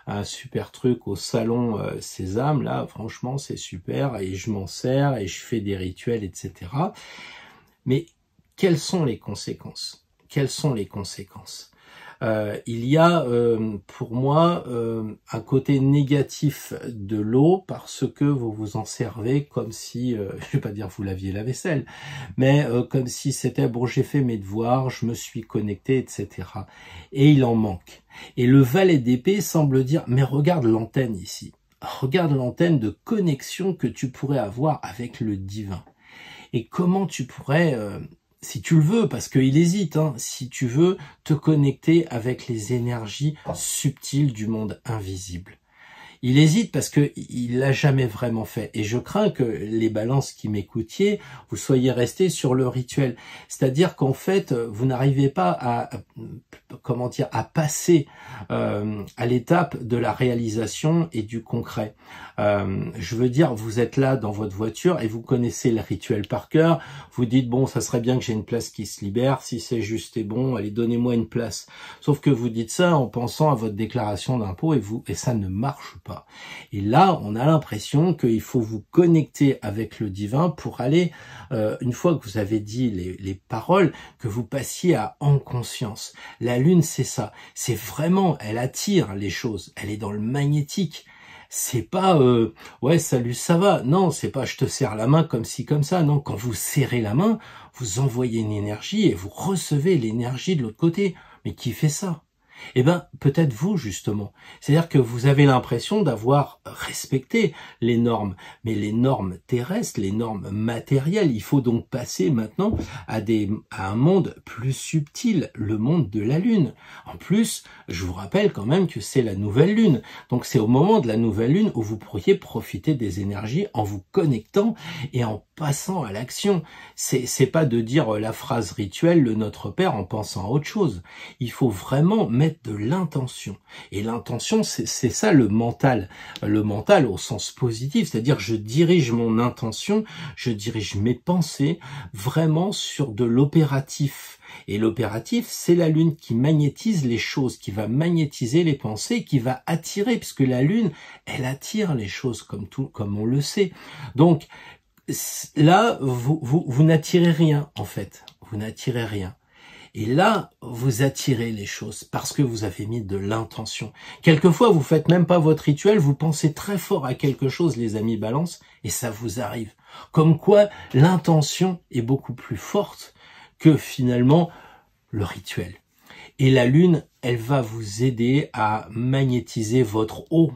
un super truc au salon Sésame, là, franchement, c'est super, et je m'en sers, et je fais des rituels, etc. Mais quelles sont les conséquences? Quelles sont les conséquences? Il y a pour moi un côté négatif de l'eau parce que vous vous en servez comme si, je vais pas dire vous laviez la vaisselle, mais comme si c'était bon, j'ai fait mes devoirs, je me suis connecté, etc. Et il en manque. Et le valet d'épée semble dire, mais regarde l'antenne ici, regarde l'antenne de connexion que tu pourrais avoir avec le divin. Et comment tu pourrais si tu le veux, parce qu'il hésite, hein, si tu veux te connecter avec les énergies subtiles du monde invisible. Il hésite parce que il l'a jamais vraiment fait. Et je crains que les balances qui m'écoutiez, vous soyez restés sur le rituel. C'est-à-dire qu'en fait, vous n'arrivez pas à passer à l'étape de la réalisation et du concret. Je veux dire, vous êtes là dans votre voiture et vous connaissez le rituel par cœur. Vous dites, bon, ça serait bien que j'ai une place qui se libère. Si c'est juste et bon, allez, donnez-moi une place. Sauf que vous dites ça en pensant à votre déclaration d'impôt et ça ne marche pas. Et là, on a l'impression qu'il faut vous connecter avec le divin pour aller, une fois que vous avez dit les paroles, que vous passiez à en conscience. La lune, c'est ça. C'est vraiment, elle attire les choses. Elle est dans le magnétique. C'est pas ouais, salut, ça va. Non, c'est pas je te serre la main comme ci comme ça. Non, quand vous serrez la main, vous envoyez une énergie et vous recevez l'énergie de l'autre côté. Mais qui fait ça? Eh ben, peut-être vous, justement. C'est-à-dire que vous avez l'impression d'avoir respecté les normes, mais les normes terrestres, les normes matérielles. Il faut donc passer maintenant à un monde plus subtil, le monde de la Lune. En plus, je vous rappelle quand même que c'est la nouvelle Lune. Donc c'est au moment de la nouvelle Lune où vous pourriez profiter des énergies en vous connectant et en passant à l'action. C'est pas de dire la phrase rituelle, le Notre Père, en pensant à autre chose. Il faut vraiment mettre de l'intention. Et l'intention, c'est ça le mental. Le mental au sens positif, c'est-à-dire je dirige mon intention, je dirige mes pensées vraiment sur de l'opératif. Et l'opératif, c'est la Lune qui magnétise les choses, qui va magnétiser les pensées, qui va attirer, puisque la Lune, elle attire les choses comme on le sait. Donc, là, vous n'attirez rien, en fait. Vous n'attirez rien. Et là, vous attirez les choses parce que vous avez mis de l'intention. Quelquefois, vous faites même pas votre rituel, vous pensez très fort à quelque chose, les amis balance, et ça vous arrive. Comme quoi, l'intention est beaucoup plus forte que finalement le rituel. Et la Lune, elle va vous aider à magnétiser votre eau.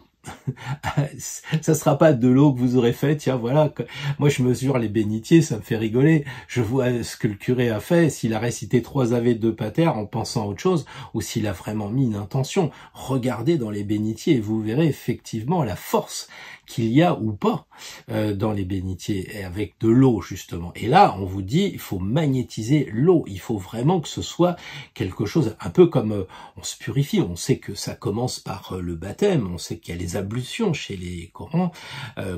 Ça sera pas de l'eau que vous aurez fait, tiens voilà, moi je mesure les bénitiers, ça me fait rigoler, je vois ce que le curé a fait, s'il a récité 3 Ave 2 Pater en pensant à autre chose, ou s'il a vraiment mis une intention. Regardez dans les bénitiers et vous verrez effectivement la force qu'il y a ou pas dans les bénitiers, et avec de l'eau justement. Et là, on vous dit, il faut magnétiser l'eau, il faut vraiment que ce soit quelque chose, un peu comme on se purifie, on sait que ça commence par le baptême, on sait qu'il y a les ablutions chez les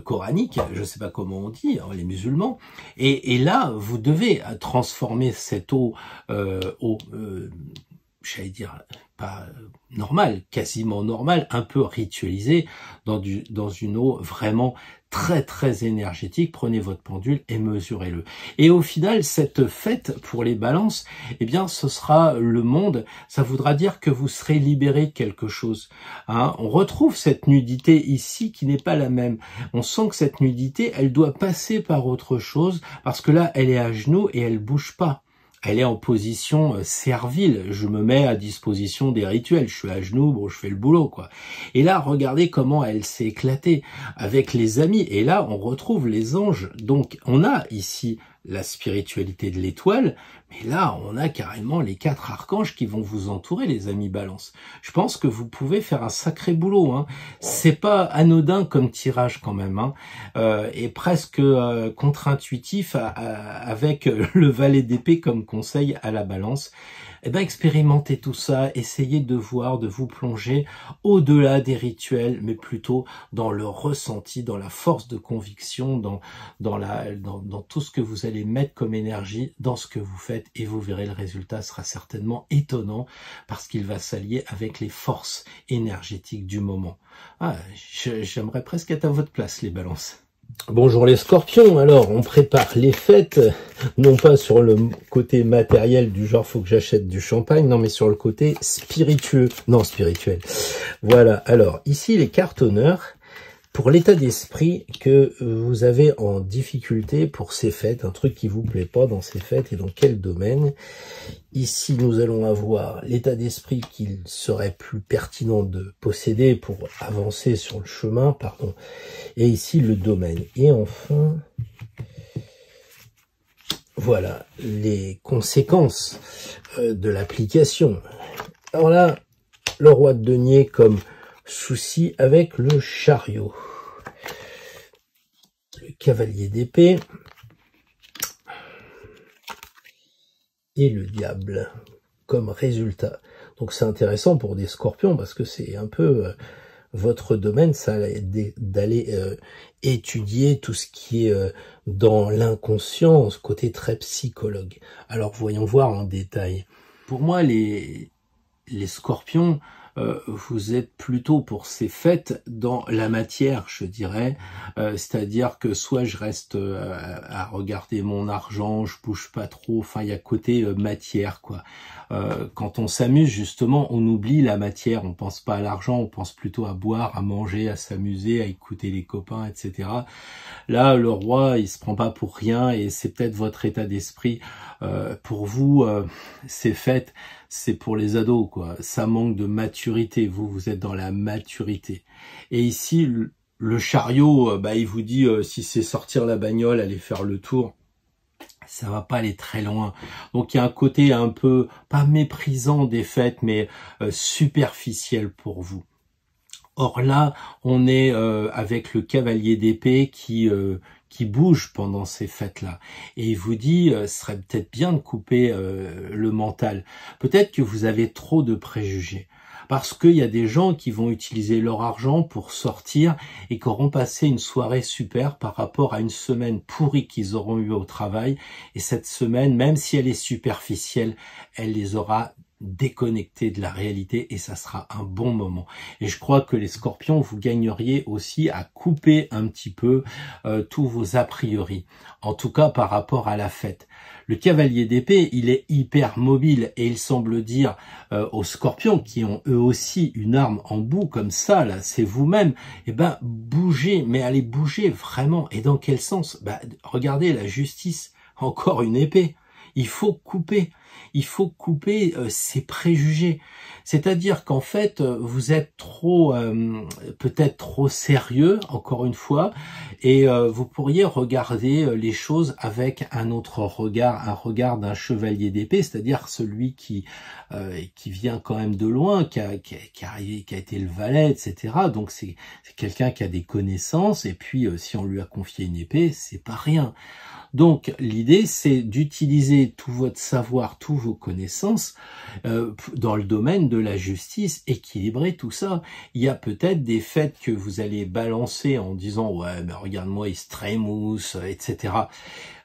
coraniques, je sais pas comment on dit, hein, les musulmans, et là, vous devez transformer cette eau, j'allais dire, pas normale, quasiment normale, un peu ritualisée, dans une eau vraiment très très énergétique. Prenez votre pendule et mesurez-le. Et au final, cette fête pour les balances, eh bien, ce sera le monde. Ça voudra dire que vous serez libéré de quelque chose. Hein, on retrouve cette nudité ici qui n'est pas la même. On sent que cette nudité, elle doit passer par autre chose parce que là, elle est à genoux et elle bouge pas. Elle est en position servile, je me mets à disposition des rituels, je suis à genoux, bon, je fais le boulot, quoi. Et là, regardez comment elle s'est éclatée avec les amis, et là, on retrouve les anges. Donc, on a ici la spiritualité de l'étoile, mais là, on a carrément les 4 archanges qui vont vous entourer, les amis balance. Je pense que vous pouvez faire un sacré boulot, hein. C'est pas anodin comme tirage quand même, hein. Et presque contre-intuitif avec le valet d'épée comme conseil à la balance. eh ben expérimentez tout ça, essayez de voir, de vous plonger au-delà des rituels, mais plutôt dans le ressenti, dans la force de conviction, dans tout ce que vous allez mettre comme énergie dans ce que vous faites, et vous verrez, le résultat sera certainement étonnant parce qu'il va s'allier avec les forces énergétiques du moment. Ah, j'aimerais presque être à votre place, les balances. Bonjour les scorpions, alors on prépare les fêtes, non pas sur le côté matériel du genre faut que j'achète du champagne, non mais sur le côté spirituel. Voilà, alors ici les cartes honneurs, pour l'état d'esprit que vous avez en difficulté pour ces fêtes, un truc qui vous plaît pas dans ces fêtes et dans quel domaine. Ici, nous allons avoir l'état d'esprit qu'il serait plus pertinent de posséder pour avancer sur le chemin, pardon. Et ici, le domaine. Et enfin, voilà, les conséquences de l'application. Alors là, le roi de denier comme souci avec le chariot. Le cavalier d'épée. Et le diable comme résultat. Donc c'est intéressant pour des scorpions parce que c'est un peu votre domaine, ça d'aller étudier tout ce qui est dans l'inconscient, ce côté très psychologue. Alors voyons voir en détail. Pour moi, les scorpions, vous êtes plutôt pour ces fêtes dans la matière, je dirais, c'est-à-dire que soit je reste à regarder mon argent, je bouge pas trop, enfin il y a côté matière quoi. Quand on s'amuse justement, on oublie la matière, on pense pas à l'argent, on pense plutôt à boire, à manger, à s'amuser, à écouter les copains, etc. Là, le roi, il se prend pas pour rien et c'est peut-être votre état d'esprit. Pour vous, ces fêtes, c'est pour les ados, quoi. Ça manque de maturité. Vous êtes dans la maturité. Et ici, le chariot, il vous dit, si c'est sortir la bagnole, aller faire le tour, ça va pas aller très loin. Donc il y a un côté un peu, pas méprisant des fêtes, mais superficiel pour vous. Or là, on est avec le cavalier d'épée qui bouge pendant ces fêtes-là. Et il vous dit, ce serait peut-être bien de couper le mental. Peut-être que vous avez trop de préjugés. Parce qu'il y a des gens qui vont utiliser leur argent pour sortir et qui auront passé une soirée super par rapport à une semaine pourrie qu'ils auront eue au travail. Et cette semaine, même si elle est superficielle, elle les aura déconnectés de la réalité et ça sera un bon moment. Et je crois que les scorpions, vous gagneriez aussi à couper un petit peu tous vos a priori, en tout cas par rapport à la fête. Le cavalier d'épée, il est hyper mobile et il semble dire aux scorpions qui ont eux aussi une arme en bout comme ça, là, c'est vous-même, bougez, mais allez bouger vraiment. Et dans quel sens? Regardez la justice, encore une épée. Il faut couper ces préjugés. C'est-à-dire qu'en fait, vous êtes trop, peut-être trop sérieux, encore une fois, et vous pourriez regarder les choses avec un autre regard, un regard d'un chevalier d'épée, c'est-à-dire celui qui vient quand même de loin, qui a été le valet, etc. Donc c'est quelqu'un qui a des connaissances, et puis si on lui a confié une épée, c'est pas rien. Donc l'idée, c'est d'utiliser tout votre savoir, toutes vos connaissances dans le domaine de la justice, équilibrer tout ça. Il y a peut-être des fêtes que vous allez balancer en disant « ouais, mais regarde-moi, ils se trémoussent, etc. »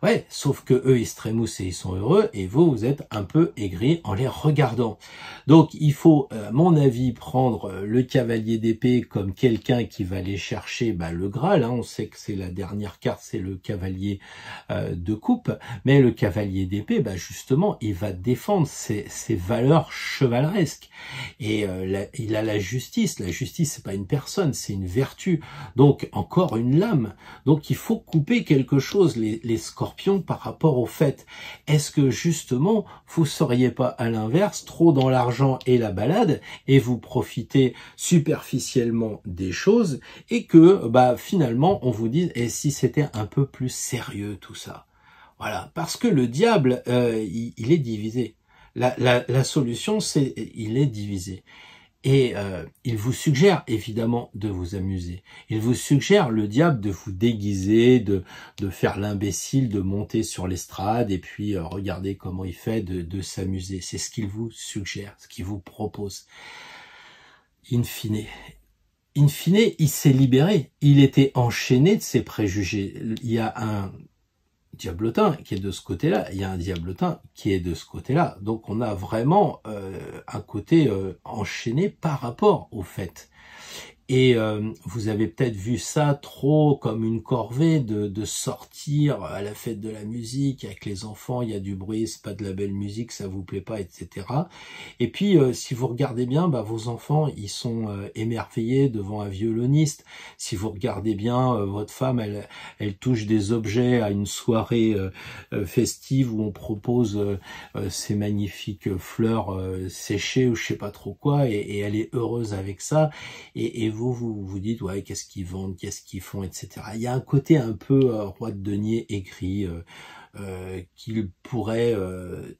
Ouais, sauf que eux, ils se trémoussent et ils sont heureux, et vous êtes un peu aigris en les regardant. Donc, il faut, à mon avis, prendre le cavalier d'épée comme quelqu'un qui va aller chercher le Graal. On sait que c'est la dernière carte, c'est le cavalier de coupe, mais le cavalier d'épée, justement, il va défendre ses valeurs chevaleresques. Et il a la justice. La justice, c'est pas une personne, c'est une vertu. Donc, encore une lame. Donc, il faut couper quelque chose, les scorpions, par rapport au fait. Est-ce que justement vous seriez pas à l'inverse trop dans l'argent et la balade et vous profitez superficiellement des choses et que finalement on vous dise et si c'était un peu plus sérieux tout ça. Voilà, parce que le diable il est divisé. La solution c'est il est divisé. Et il vous suggère évidemment de vous amuser. Il vous suggère, le diable, de vous déguiser, de faire l'imbécile, de monter sur l'estrade et puis regardez comment il fait de s'amuser. C'est ce qu'il vous suggère, ce qu'il vous propose. In fine, il s'est libéré. Il était enchaîné de ses préjugés. Il y a un diablotin qui est de ce côté-là, il y a un diablotin qui est de ce côté-là. Donc on a vraiment un côté enchaîné par rapport au fait. Et vous avez peut-être vu ça trop comme une corvée de sortir à la fête de la musique avec les enfants, il y a du bruit, c'est pas de la belle musique, ça vous plaît pas, etc. Et puis si vous regardez bien, vos enfants ils sont émerveillés devant un violoniste. Si vous regardez bien, votre femme elle touche des objets à une soirée festive où on propose ces magnifiques fleurs séchées ou je sais pas trop quoi, et elle est heureuse avec ça. Et vous dites, ouais, qu'est-ce qu'ils vendent, qu'est-ce qu'ils font, etc. Il y a un côté un peu roi de denier aigri qu'il pourrait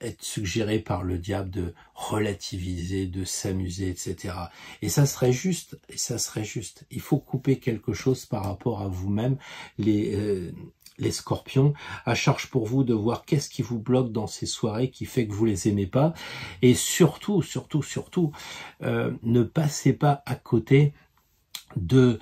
être suggéré par le diable de relativiser, de s'amuser, etc. Et ça serait juste, Il faut couper quelque chose par rapport à vous-même, les scorpions, à charge pour vous de voir qu'est-ce qui vous bloque dans ces soirées qui fait que vous les aimez pas. Et surtout, ne passez pas à côté de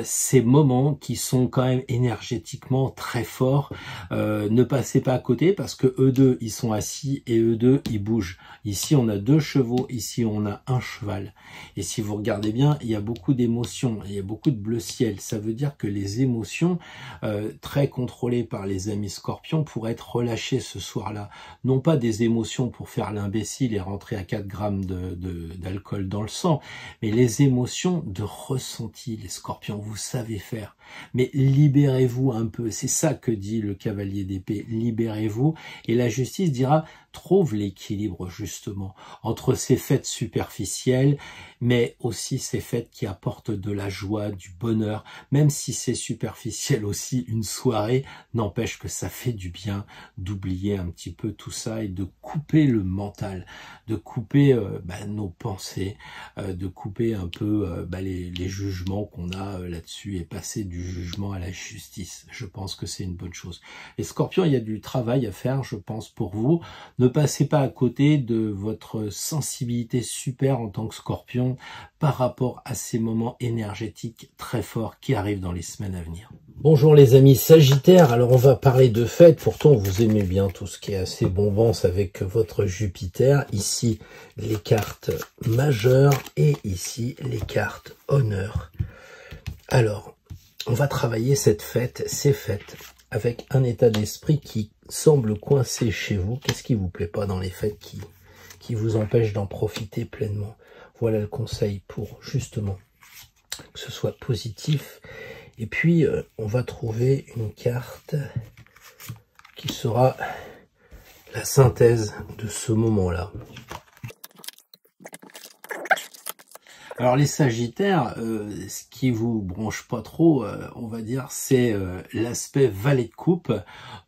ces moments qui sont quand même énergétiquement très forts. Ne passez pas à côté parce que eux deux ils sont assis et eux deux ils bougent. Ici on a 2 chevaux, ici on a un cheval. Et si vous regardez bien, il y a beaucoup d'émotions, il y a beaucoup de bleu ciel. Ça veut dire que les émotions très contrôlées par les amis scorpions pourraient être relâchées ce soir-là. Non pas des émotions pour faire l'imbécile et rentrer à 4 grammes d'alcool dans le sang, mais les émotions de ressenti. Les scorpions, vous savez faire, mais libérez-vous un peu, c'est ça que dit le cavalier d'épée, libérez-vous, et la justice dira, trouve l'équilibre justement entre ces fêtes superficielles, mais aussi ces fêtes qui apportent de la joie, du bonheur, même si c'est superficiel aussi, une soirée, n'empêche que ça fait du bien d'oublier un petit peu tout ça et de couper le mental, de couper nos pensées, de couper un peu les jugements qu'on a là-dessus et passer du jugement à la justice. Je pense que c'est une bonne chose. Les scorpions, il y a du travail à faire, je pense, pour vous. Ne passez pas à côté de votre sensibilité super en tant que scorpion par rapport à ces moments énergétiques très forts qui arrivent dans les semaines à venir. Bonjour les amis Sagittaires, alors on va parler de fêtes, pourtant vous aimez bien tout ce qui est assez bombance avec votre Jupiter. Ici les cartes majeures et ici les cartes honneur. Alors, on va travailler ces fêtes, avec un état d'esprit qui semble coincé chez vous. Qu'est-ce qui vous plaît pas dans les fêtes qui vous empêche d'en profiter pleinement? Voilà le conseil pour justement que ce soit positif. Et puis, on va trouver une carte qui sera la synthèse de ce moment-là. Alors les Sagittaires, ce qui vous branche pas trop, on va dire, c'est l'aspect valet de coupe,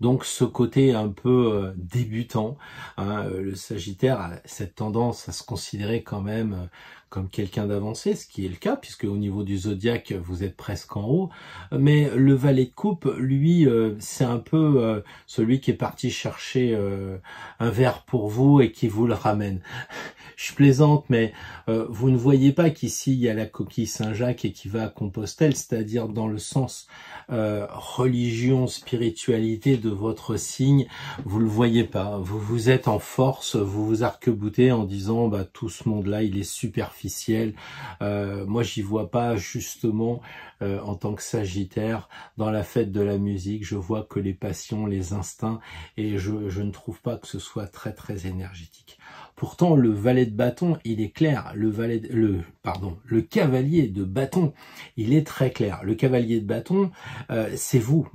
donc ce côté un peu débutant. Le Sagittaire a cette tendance à se considérer quand même comme quelqu'un d'avancé, ce qui est le cas, puisque au niveau du zodiaque, vous êtes presque en haut. Mais le valet de coupe, lui, c'est un peu celui qui est parti chercher un verre pour vous et qui vous le ramène. Je plaisante, mais vous ne voyez pas qu'ici, il y a la coquille Saint-Jacques et qui va à Compostelle, c'est-à-dire dans le sens religion, spiritualité de votre signe, vous le voyez pas. Vous êtes en force, vous vous arc-boutez en disant tout ce monde-là, il est superficiel. Moi, j'y vois pas justement en tant que Sagittaire dans la fête de la musique. Je vois que les passions, les instincts, et je ne trouve pas que ce soit très très énergétique. Pourtant, le valet de bâton, il est clair. Le cavalier de bâton, il est très clair. Le cavalier de bâton, c'est vous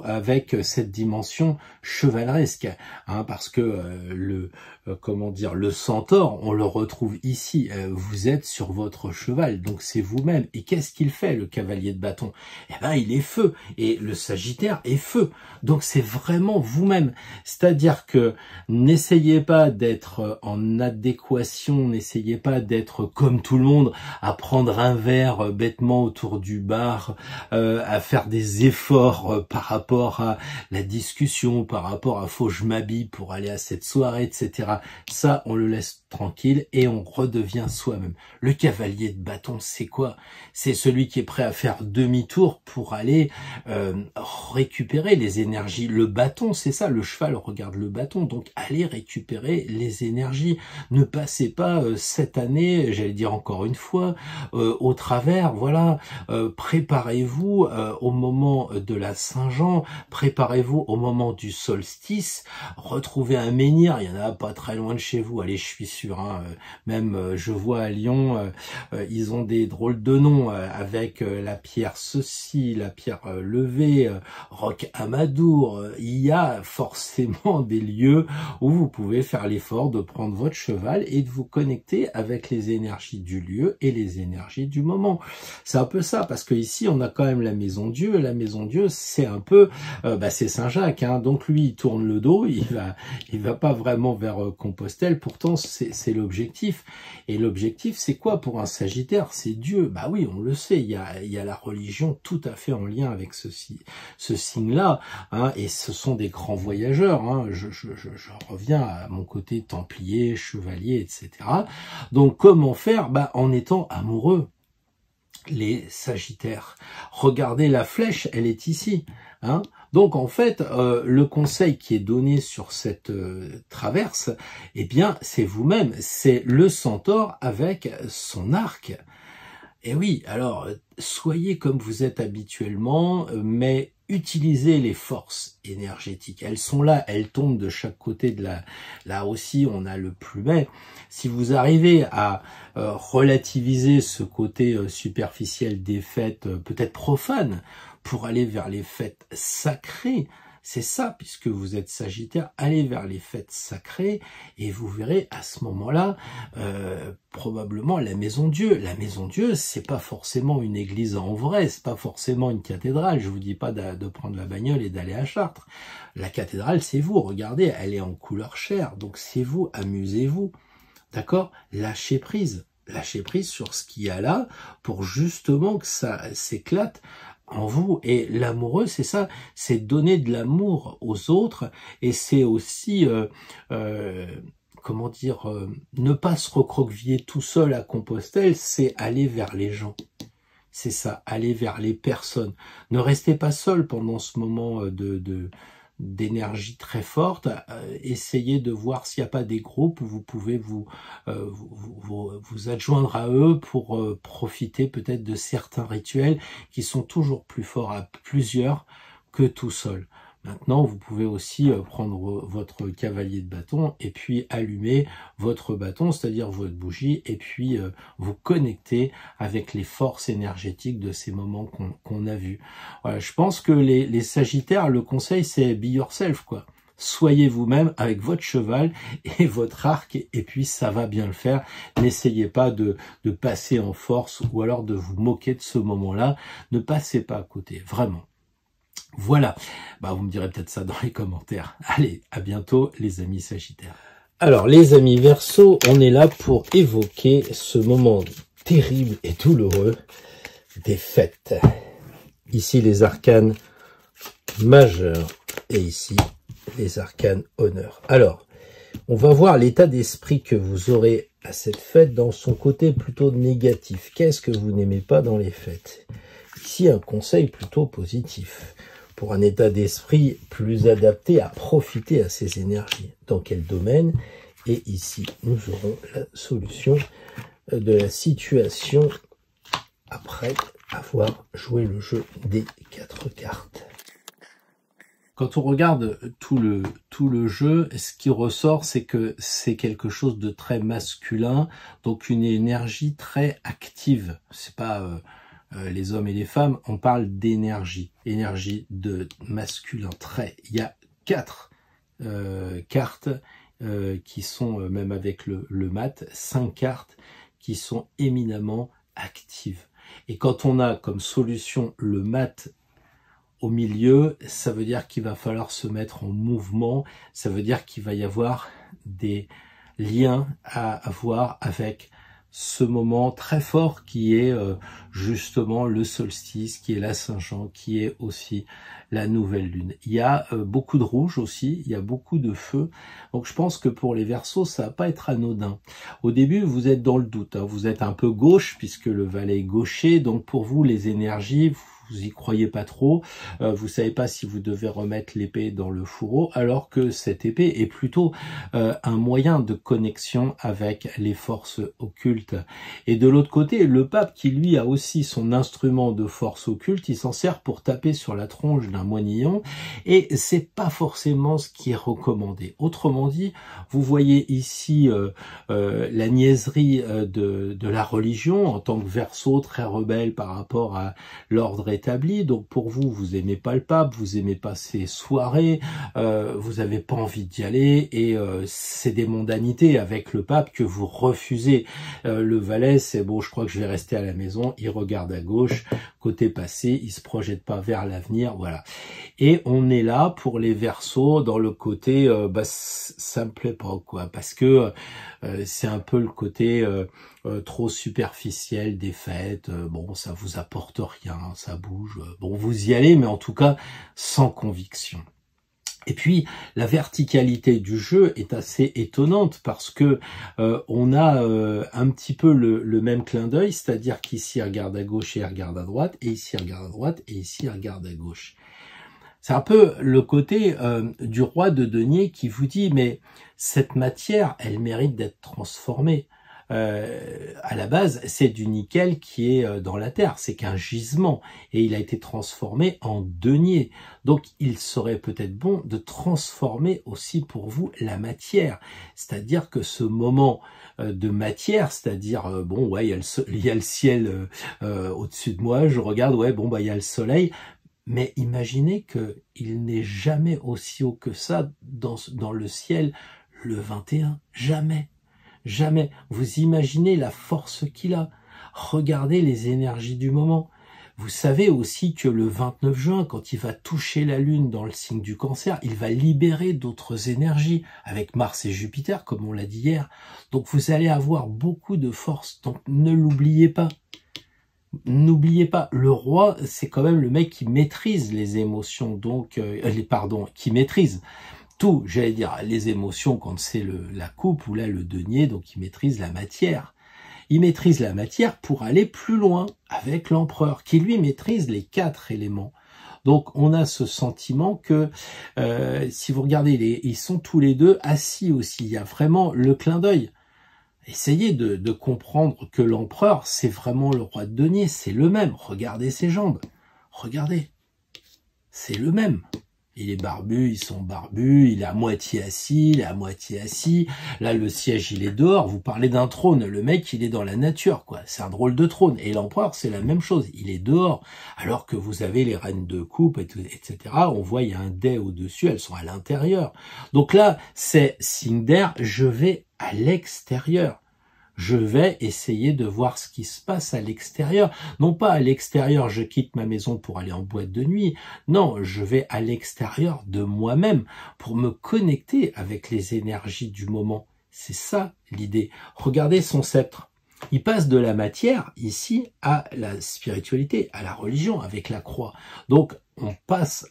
avec cette dimension chevaleresque, parce que le centaure, on le retrouve ici. Vous êtes sur votre cheval, donc c'est vous-même. Et qu'est-ce qu'il fait, le cavalier de bâton? Il est feu. Et le Sagittaire est feu. Donc c'est vraiment vous-même. C'est-à-dire que n'essayez pas d'être en adéquation, n'essayez pas d'être comme tout le monde, à prendre un verre bêtement autour du bar, à faire des efforts par rapport à la discussion, par rapport à faut que je m'habille pour aller à cette soirée, etc. Ça, on le laisse tranquille et on redevient soi-même. Le cavalier de bâton, c'est quoi? C'est celui qui est prêt à faire demi-tour pour aller récupérer les énergies. Le bâton, c'est ça, le cheval regarde le bâton, donc allez récupérer les énergies. Ne passez pas cette année, j'allais dire encore une fois, au travers, voilà, préparez-vous au moment de la Saint-Jean, préparez-vous au moment du solstice, retrouvez un menhir, il y en a pas très loin de chez vous, allez, je suis sûr, hein, même je vois à Lyon, ils ont des drôles de noms, avec la pierre ceci, la pierre levée, Roc Amadour, il y a forcément des lieux où vous pouvez faire l'effort de prendre votre cheval et de vous connecter avec les énergies du lieu et les énergies du moment. C'est un peu ça, parce que ici on a quand même la Maison Dieu. La Maison Dieu, c'est un peu, c'est Saint-Jacques, hein, donc lui il tourne le dos, il va pas vraiment vers Compostelle. Pourtant c'est l'objectif. Et l'objectif, c'est quoi pour un Sagittaire? C'est Dieu. Bah oui, on le sait. Il y a la religion tout à fait en lien avec ce signe-là, hein, et ce sont des grands voyageurs. Hein. Je reviens à mon côté templier, chevalier, etc. Donc comment faire? En étant amoureux. Les Sagittaires. Regardez la flèche, elle est ici. Hein. Donc en fait, le conseil qui est donné sur cette traverse, eh bien, c'est vous-même. C'est le centaure avec son arc. Et oui, alors, soyez comme vous êtes habituellement, mais utilisez les forces énergétiques. Elles sont là, elles tombent de chaque côté de là aussi, on a le plumet. Si vous arrivez à relativiser ce côté superficiel des fêtes, peut-être profanes, pour aller vers les fêtes sacrées, c'est ça, puisque vous êtes Sagittaire, allez vers les fêtes sacrées et vous verrez à ce moment-là probablement la Maison Dieu. La Maison Dieu, c'est pas forcément une église en vrai, c'est pas forcément une cathédrale. Je vous dis pas de prendre la bagnole et d'aller à Chartres. La cathédrale, c'est vous. Regardez, elle est en couleur chair, donc c'est vous. Amusez-vous, d'accord? Lâchez prise sur ce qu'il y a là pour justement que ça s'éclate en vous. Et l'amoureux, c'est ça, c'est donner de l'amour aux autres, et c'est aussi ne pas se recroqueviller tout seul à Compostelle, c'est aller vers les gens. C'est ça, aller vers les personnes. Ne restez pas seul pendant ce moment d'énergie très forte. Essayez de voir s'il n'y a pas des groupes où vous pouvez vous adjoindre à eux pour profiter peut-être de certains rituels qui sont toujours plus forts à plusieurs que tout seul. Maintenant, vous pouvez aussi prendre votre cavalier de bâton et puis allumer votre bâton, c'est-à-dire votre bougie, et puis vous connecter avec les forces énergétiques de ces moments qu'on a vus. Voilà, je pense que les Sagittaires, le conseil, c'est be yourself, quoi. Soyez vous-même avec votre cheval et votre arc, et puis ça va bien le faire. N'essayez pas de passer en force ou alors de vous moquer de ce moment-là. Ne passez pas à côté, vraiment. Voilà, vous me direz peut-être ça dans les commentaires. Allez, à bientôt les amis Sagittaires. Alors les amis Verseau, on est là pour évoquer ce moment terrible et douloureux des fêtes. Ici les arcanes majeurs et ici les arcanes honneurs. Alors, on va voir l'état d'esprit que vous aurez à cette fête dans son côté plutôt négatif. Qu'est-ce que vous n'aimez pas dans les fêtes? Ici un conseil plutôt positif, pour un état d'esprit plus adapté à profiter à ces énergies. Dans quel domaine? Et ici, nous aurons la solution de la situation après avoir joué le jeu des 4 cartes. Quand on regarde tout le jeu, ce qui ressort, c'est que c'est quelque chose de très masculin, donc une énergie très active. C'est pas les hommes et les femmes, on parle d'énergie, énergie de masculin très. Il y a 4 cartes qui sont, même avec le mat, 5 cartes qui sont éminemment actives. Et quand on a comme solution le mat au milieu, ça veut dire qu'il va falloir se mettre en mouvement, ça veut dire qu'il va y avoir des lien à voir avec ce moment très fort qui est justement le solstice, qui est la Saint-Jean, qui est aussi la nouvelle lune. Il y a beaucoup de rouge aussi, il y a beaucoup de feu. Donc je pense que pour les Verseaux, ça va pas être anodin. Au début, vous êtes dans le doute, hein. Vous êtes un peu gauche puisque le valet est gaucher. Donc pour vous, les énergies, vous y croyez pas trop, vous savez pas si vous devez remettre l'épée dans le fourreau, alors que cette épée est plutôt un moyen de connexion avec les forces occultes. Et de l'autre côté, le pape qui lui a aussi son instrument de force occulte, il s'en sert pour taper sur la tronche d'un moinillon, et c'est pas forcément ce qui est recommandé. Autrement dit, vous voyez ici la niaiserie de la religion en tant que Verseau très rebelle par rapport à l'ordre établi. Donc pour vous, vous aimez pas le pape, vous aimez pas ces soirées, vous avez pas envie d'y aller, et c'est des mondanités avec le pape que vous refusez. Le valet, c'est bon, je crois que je vais rester à la maison, il regarde à gauche, côté passé, il se projette pas vers l'avenir, voilà. Et on est là pour les Verseaux dans le côté, ça me plaît pas, quoi, parce que c'est un peu le côté trop superficiel des fêtes, bon, ça vous apporte rien, ça bouge, bon, vous y allez, mais en tout cas, sans conviction. Et puis, la verticalité du jeu est assez étonnante parce que on a un petit peu le même clin d'œil, c'est-à-dire qu'ici, il regarde à gauche et il regarde à droite, et ici, il regarde à droite, et ici, il regarde à gauche. C'est un peu le côté du roi de denier qui vous dit, mais cette matière, elle mérite d'être transformée. À la base, c'est du nickel qui est dans la terre, c'est qu'un gisement, et il a été transformé en denier. Donc, il serait peut-être bon de transformer aussi pour vous la matière, c'est-à-dire que ce moment de matière, c'est-à-dire bon, ouais, il y a le ciel au-dessus de moi, je regarde, ouais, bon, bah, il y a le soleil. Mais imaginez qu'il n'est jamais aussi haut que ça dans le ciel le 21. Jamais. Jamais. Vous imaginez la force qu'il a. Regardez les énergies du moment. Vous savez aussi que le 29 juin, quand il va toucher la Lune dans le signe du Cancer, il va libérer d'autres énergies avec Mars et Jupiter, comme on l'a dit hier. Donc vous allez avoir beaucoup de force. Donc ne l'oubliez pas. N'oubliez pas, le roi, c'est quand même le mec qui maîtrise les émotions, donc qui maîtrise tout, j'allais dire, les émotions quand c'est la coupe ou là le denier, donc il maîtrise la matière. Il maîtrise la matière pour aller plus loin avec l'empereur, qui lui maîtrise les 4 éléments. Donc on a ce sentiment que, si vous regardez, ils sont tous les deux assis aussi, il y a vraiment le clin d'œil. Essayez de comprendre que l'empereur, c'est vraiment le roi de denier, c'est le même. Regardez ses jambes, regardez, c'est le même. Il est barbu, ils sont barbus, il est à moitié assis, il est à moitié assis. Là, le siège, il est dehors. Vous parlez d'un trône, le mec, il est dans la nature, quoi. C'est un drôle de trône. Et l'empereur, c'est la même chose, il est dehors. Alors que vous avez les reines de coupe, etc. On voit, il y a un dais au-dessus, elles sont à l'intérieur. Donc là, c'est signe d'air, je vais à l'extérieur. Je vais essayer de voir ce qui se passe à l'extérieur. Non pas à l'extérieur, je quitte ma maison pour aller en boîte de nuit. Non, je vais à l'extérieur de moi-même pour me connecter avec les énergies du moment. C'est ça l'idée. Regardez son sceptre. Il passe de la matière, ici, à la spiritualité, à la religion, avec la croix. Donc, on passe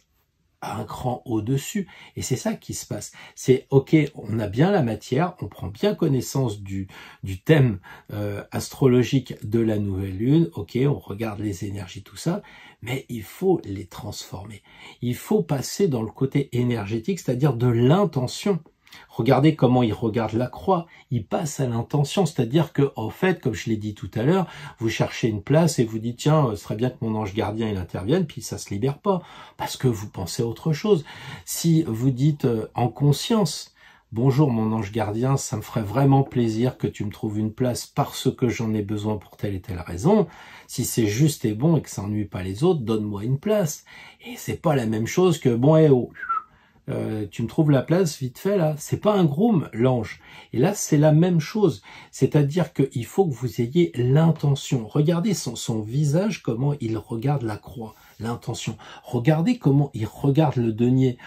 un cran au-dessus, et c'est ça qui se passe. C'est ok, on a bien la matière, on prend bien connaissance du thème astrologique de la nouvelle lune, ok, on regarde les énergies, tout ça, mais il faut les transformer. Il faut passer dans le côté énergétique, c'est-à-dire de l'intention. Regardez comment il regarde la croix, il passe à l'intention, c'est-à-dire que, en fait, comme je l'ai dit tout à l'heure, vous cherchez une place et vous dites, tiens, ce serait bien que mon ange gardien il intervienne, puis ça se libère pas, parce que vous pensez à autre chose. Si vous dites en conscience, bonjour mon ange gardien, ça me ferait vraiment plaisir que tu me trouves une place parce que j'en ai besoin pour telle et telle raison, si c'est juste et bon et que ça ennuie pas les autres, donne-moi une place. Et c'est pas la même chose que, bon, tu me trouves la place vite fait là, c'est pas un groom l'ange, et là c'est la même chose, c'est-à-dire qu'il faut que vous ayez l'intention. Regardez son visage, comment il regarde la croix, l'intention. Regardez comment il regarde le denier.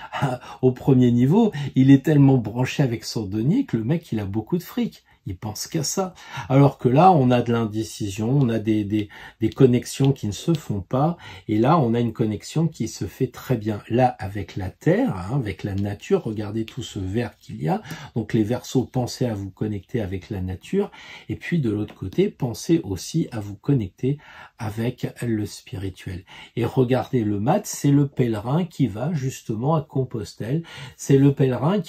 Au premier niveau, il est tellement branché avec son denier que le mec, il a beaucoup de fric. Il pense qu'à ça. Alors que là, on a de l'indécision, on a des connexions qui ne se font pas. Et là, on a une connexion qui se fait très bien. Là, avec la terre, avec la nature, regardez tout ce vert qu'il y a. Donc les Verseaux, pensez à vous connecter avec la nature. Et puis de l'autre côté, pensez aussi à vous connecter avec le spirituel. Et regardez le mat, c'est le pèlerin qui va justement à Compostelle. C'est le pèlerin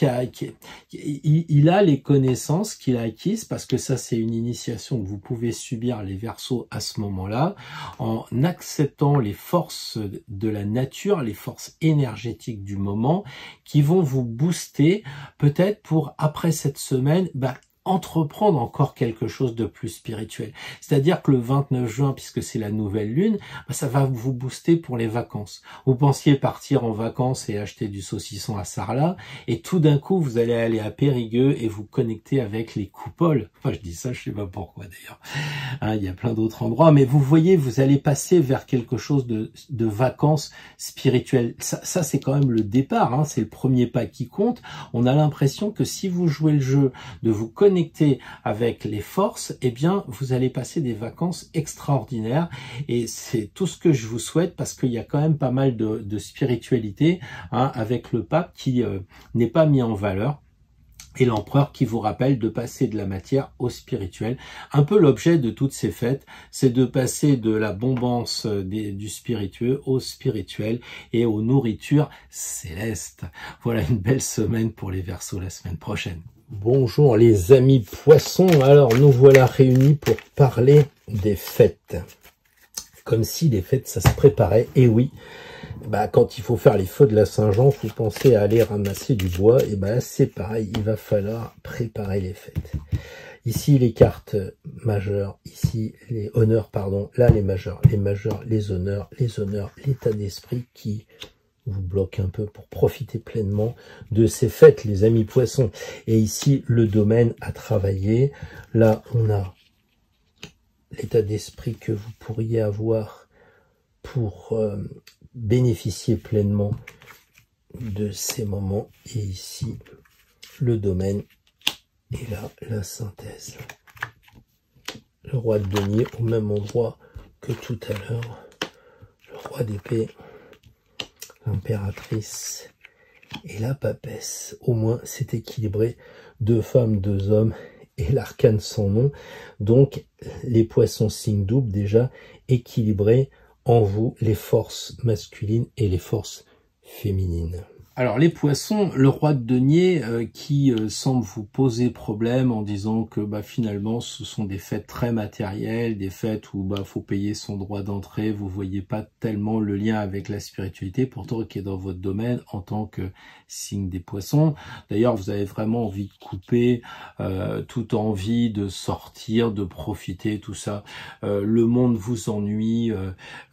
il a les connaissances qu'il a acquises, parce que ça c'est une initiation que vous pouvez subir les Verseaux à ce moment-là, en acceptant les forces de la nature, les forces énergétiques du moment, qui vont vous booster, peut-être pour après cette semaine, entreprendre encore quelque chose de plus spirituel. C'est-à-dire que le 29 juin, puisque c'est la nouvelle lune, ça va vous booster pour les vacances. Vous pensiez partir en vacances et acheter du saucisson à Sarlat, et tout d'un coup, vous allez aller à Périgueux et vous connecter avec les coupoles. Enfin, je dis ça, je sais pas pourquoi d'ailleurs. Il y a plein d'autres endroits, mais vous voyez, vous allez passer vers quelque chose de vacances spirituelles. Ça c'est quand même le départ, c'est le premier pas qui compte. On a l'impression que si vous jouez le jeu de vous connecter avec les forces, eh bien, vous allez passer des vacances extraordinaires, et c'est tout ce que je vous souhaite, parce qu'il y a quand même pas mal de spiritualité avec le pape qui n'est pas mis en valeur, et l'empereur qui vous rappelle de passer de la matière au spirituel. Un peu l'objet de toutes ces fêtes, c'est de passer de la bombance du spiritueux au spirituel et aux nourritures célestes. Voilà une belle semaine pour les Verseaux la semaine prochaine. Bonjour les amis poissons, alors nous voilà réunis pour parler des fêtes. Comme si les fêtes ça se préparait, et oui, quand il faut faire les feux de la Saint-Jean, faut penser à aller ramasser du bois, et là c'est pareil, il va falloir préparer les fêtes. Ici les cartes majeures, ici les honneurs, pardon, là les majeurs, les honneurs, l'état d'esprit qui vous bloque un peu pour profiter pleinement de ces fêtes, les amis poissons. Et ici, le domaine à travailler. Là, on a l'état d'esprit que vous pourriez avoir pour bénéficier pleinement de ces moments. Et ici, le domaine. Et là, la synthèse. Le roi de denier au même endroit que tout à l'heure. Le roi d'épée. L'impératrice et la papesse. Au moins, c'est équilibré. 2 femmes, 2 hommes et l'arcane sans nom. Donc, les poissons signe double, déjà équilibrés en vous, les forces masculines et les forces féminines. Alors les poissons, le roi de denier qui semble vous poser problème en disant que finalement ce sont des fêtes très matérielles, des fêtes où faut payer son droit d'entrée, vous voyez pas tellement le lien avec la spiritualité, pourtant qui est dans votre domaine en tant que signe des poissons. D'ailleurs vous avez vraiment envie de couper, toute envie de sortir, de profiter, tout ça. Le monde vous ennuie,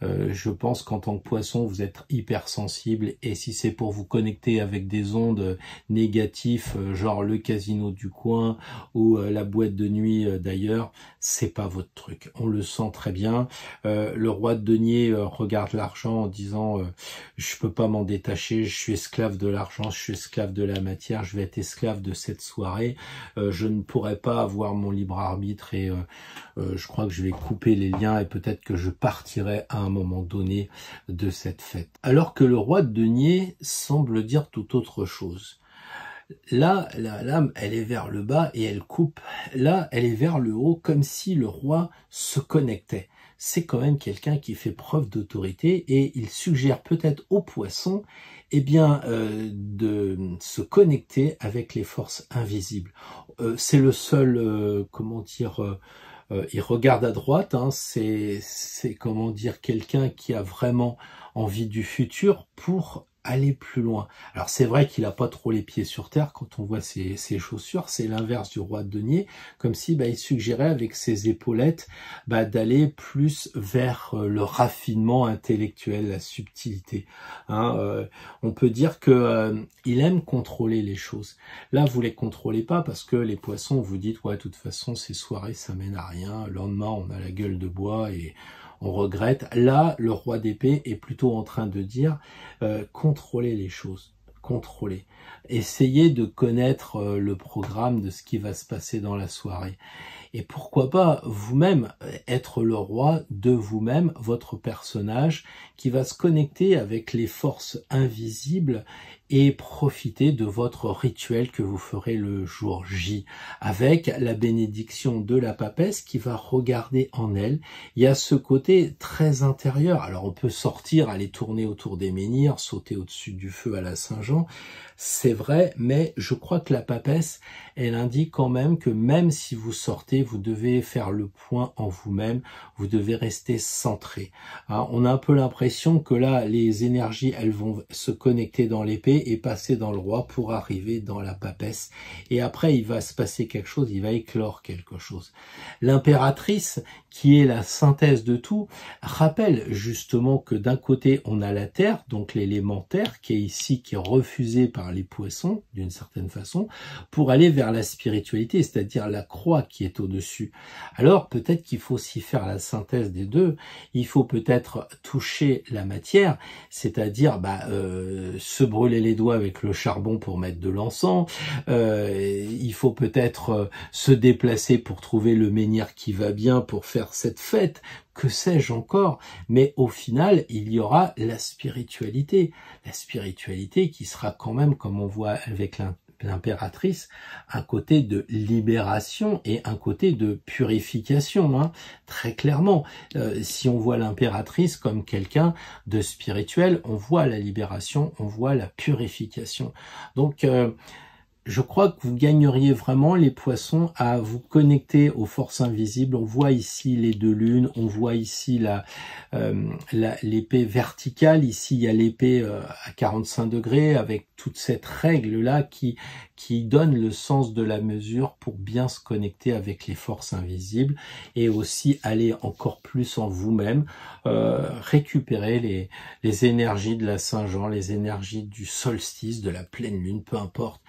je pense qu'en tant que poisson vous êtes hypersensible, et si c'est pour vous connecter avec des ondes négatives, genre le casino du coin ou la boîte de nuit d'ailleurs, c'est pas votre truc. On le sent très bien. Le roi de denier regarde l'argent en disant je peux pas m'en détacher, je suis esclave de l'argent, je suis esclave de la matière, je vais être esclave de cette soirée, je ne pourrai pas avoir mon libre arbitre, et je crois que je vais couper les liens, et peut-être que je partirai à un moment donné de cette fête. Alors que le roi de denier semble dire tout autre chose. Là, la lame, elle est vers le bas et elle coupe. Là, elle est vers le haut, comme si le roi se connectait. C'est quand même quelqu'un qui fait preuve d'autorité, et il suggère peut-être aux poissons de se connecter avec les forces invisibles. C'est le seul, il regarde à droite, c'est quelqu'un qui a vraiment envie du futur pour aller plus loin. Alors c'est vrai qu'il a pas trop les pieds sur terre quand on voit ses chaussures, c'est l'inverse du roi de denier, comme si il suggérait avec ses épaulettes d'aller plus vers le raffinement intellectuel, la subtilité. On peut dire que il aime contrôler les choses. Là vous les contrôlez pas, parce que les poissons, vous dites ouais de toute façon ces soirées ça mène à rien, le lendemain on a la gueule de bois et on regrette. Là, le roi d'épée est plutôt en train de dire contrôlez les choses, contrôlez. Essayez de connaître le programme de ce qui va se passer dans la soirée. Et pourquoi pas vous-même être le roi de vous-même, votre personnage, qui va se connecter avec les forces invisibles et profiter de votre rituel que vous ferez le jour J, avec la bénédiction de la papesse qui va regarder en elle. Il y a ce côté très intérieur. Alors on peut sortir, aller tourner autour des menhirs, sauter au-dessus du feu à la Saint-Jean, c'est vrai, mais je crois que la papesse, elle indique quand même que même si vous sortez, vous devez faire le point en vous-même, vous devez rester centré. Hein, on a un peu l'impression que là, les énergies, elles vont se connecter dans l'épée et passer dans le roi pour arriver dans la papesse. Et après, il va se passer quelque chose, il va éclore quelque chose. L'impératrice, qui est la synthèse de tout, rappelle justement que d'un côté, on a la terre, donc l'élément terre, qui est ici, qui est refusé par les poissons, d'une certaine façon, pour aller vers la spiritualité, c'est-à-dire la croix qui est au-dessus. Alors, peut-être qu'il faut aussi faire la synthèse des deux. Il faut peut-être toucher la matière, c'est-à-dire se brûler les doigts avec le charbon pour mettre de l'encens. Il faut peut-être se déplacer pour trouver le menhir qui va bien pour faire cette fête, que sais-je encore, mais au final, il y aura la spiritualité qui sera quand même, comme on voit avec l'impératrice, un côté de libération et un côté de purification, hein, très clairement. Si on voit l'impératrice comme quelqu'un de spirituel, on voit la libération, on voit la purification. Donc, je crois que vous gagneriez vraiment, les poissons, à vous connecter aux forces invisibles. On voit ici les deux lunes, on voit ici l'épée verticale. Ici, il y a l'épée à 45 degrés avec toute cette règle-là qui donne le sens de la mesure pour bien se connecter avec les forces invisibles et aussi aller encore plus en vous-même, récupérer les énergies de la Saint-Jean, les énergies du solstice, de la pleine lune, peu importe,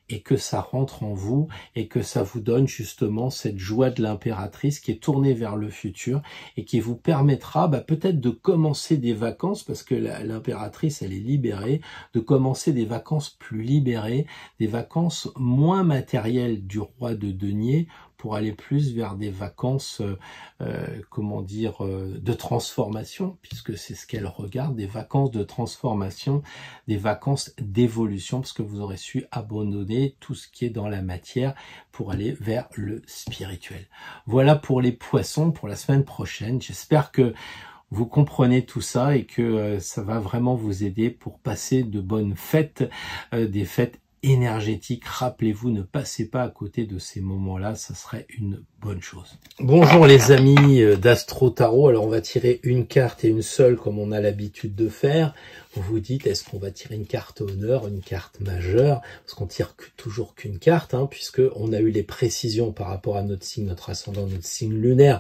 et que ça rentre en vous et que ça vous donne justement cette joie de l'impératrice qui est tournée vers le futur et qui vous permettra peut-être de commencer des vacances, parce que l'impératrice, elle est libérée, de commencer des vacances plus libérées, des vacances moins matérielles du roi de denier, pour aller plus vers des vacances, de transformation, puisque c'est ce qu'elle regarde, des vacances de transformation, des vacances d'évolution, parce que vous aurez su abandonner tout ce qui est dans la matière pour aller vers le spirituel. Voilà pour les poissons, pour la semaine prochaine. J'espère que vous comprenez tout ça et que ça va vraiment vous aider pour passer de bonnes fêtes, des fêtes énergétique. Rappelez-vous, ne passez pas à côté de ces moments-là, ça serait une bonne chose. Bonjour les amis d'Astro Tarot. Alors on va tirer une carte et une seule comme on a l'habitude de faire. Vous vous dites, est-ce qu'on va tirer une carte honneur, une carte majeure? Parce qu'on tire toujours qu'une carte, hein, puisque on a eu les précisions par rapport à notre signe, notre ascendant, notre signe lunaire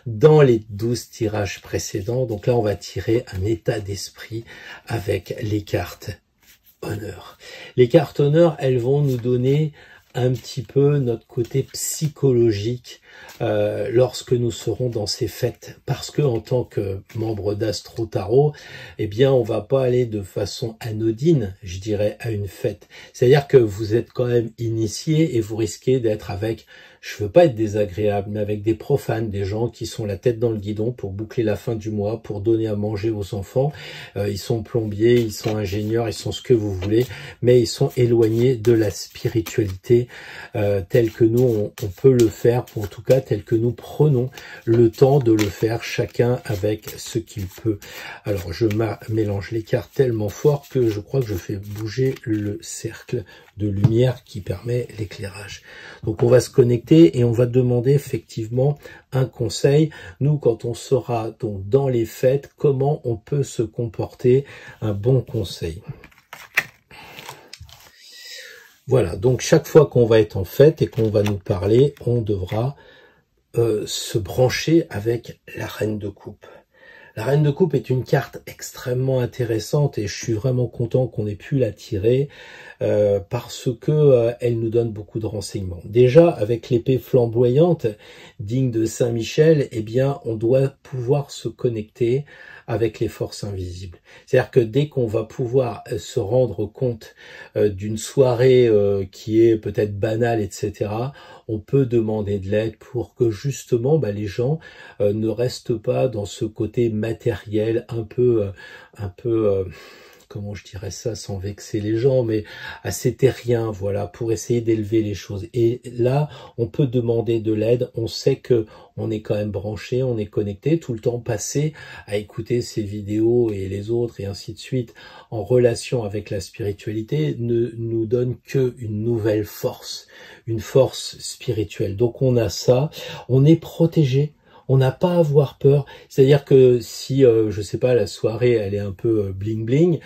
dans les 12 tirages précédents. Donc là, on va tirer un état d'esprit avec les cartes honneur. Les cartes honneur, elles vont nous donner un petit peu notre côté psychologique lorsque nous serons dans ces fêtes, parce que en tant que membre d'Astro Tarot, eh bien on va pas aller de façon anodine, je dirais, à une fête. C'est-à-dire que vous êtes quand même initié et vous risquez d'être avec, je veux pas être désagréable, mais avec des profanes, des gens qui sont la tête dans le guidon pour boucler la fin du mois, pour donner à manger aux enfants. Ils sont plombiers, ils sont ingénieurs, ils sont ce que vous voulez, mais ils sont éloignés de la spiritualité telle que nous, on peut le faire, ou en tout cas tel que nous prenons le temps de le faire, chacun avec ce qu'il peut. Alors je mélange les cartes tellement fort que je crois que je fais bouger le cercle de lumière qui permet l'éclairage. Donc on va se connecter et on va demander effectivement un conseil. Nous, quand on sera donc dans les fêtes, comment on peut se comporter, un bon conseil. Voilà, donc chaque fois qu'on va être en fête et qu'on va nous parler, on devra se brancher avec la reine de coupe. La reine de coupe est une carte extrêmement intéressante et je suis vraiment content qu'on ait pu la tirer parce que elle nous donne beaucoup de renseignements. Déjà, avec l'épée flamboyante, digne de Saint-Michel, eh bien, on doit pouvoir se connecter avec les forces invisibles. C'est-à-dire que dès qu'on va pouvoir se rendre compte d'une soirée qui est peut-être banale, etc., on peut demander de l'aide pour que justement les gens ne restent pas dans ce côté matériel un peu comment je dirais ça sans vexer les gens, mais assez terrien, voilà, pour essayer d'élever les choses. Et là, on peut demander de l'aide, on sait que on est quand même branché, on est connecté, tout le temps passé à écouter ces vidéos et les autres et ainsi de suite en relation avec la spiritualité ne nous donne que une nouvelle force, une force spirituelle. Donc on a ça, on est protégé. On n'a pas à avoir peur. C'est-à-dire que si, je sais pas, la soirée, elle est un peu bling-bling,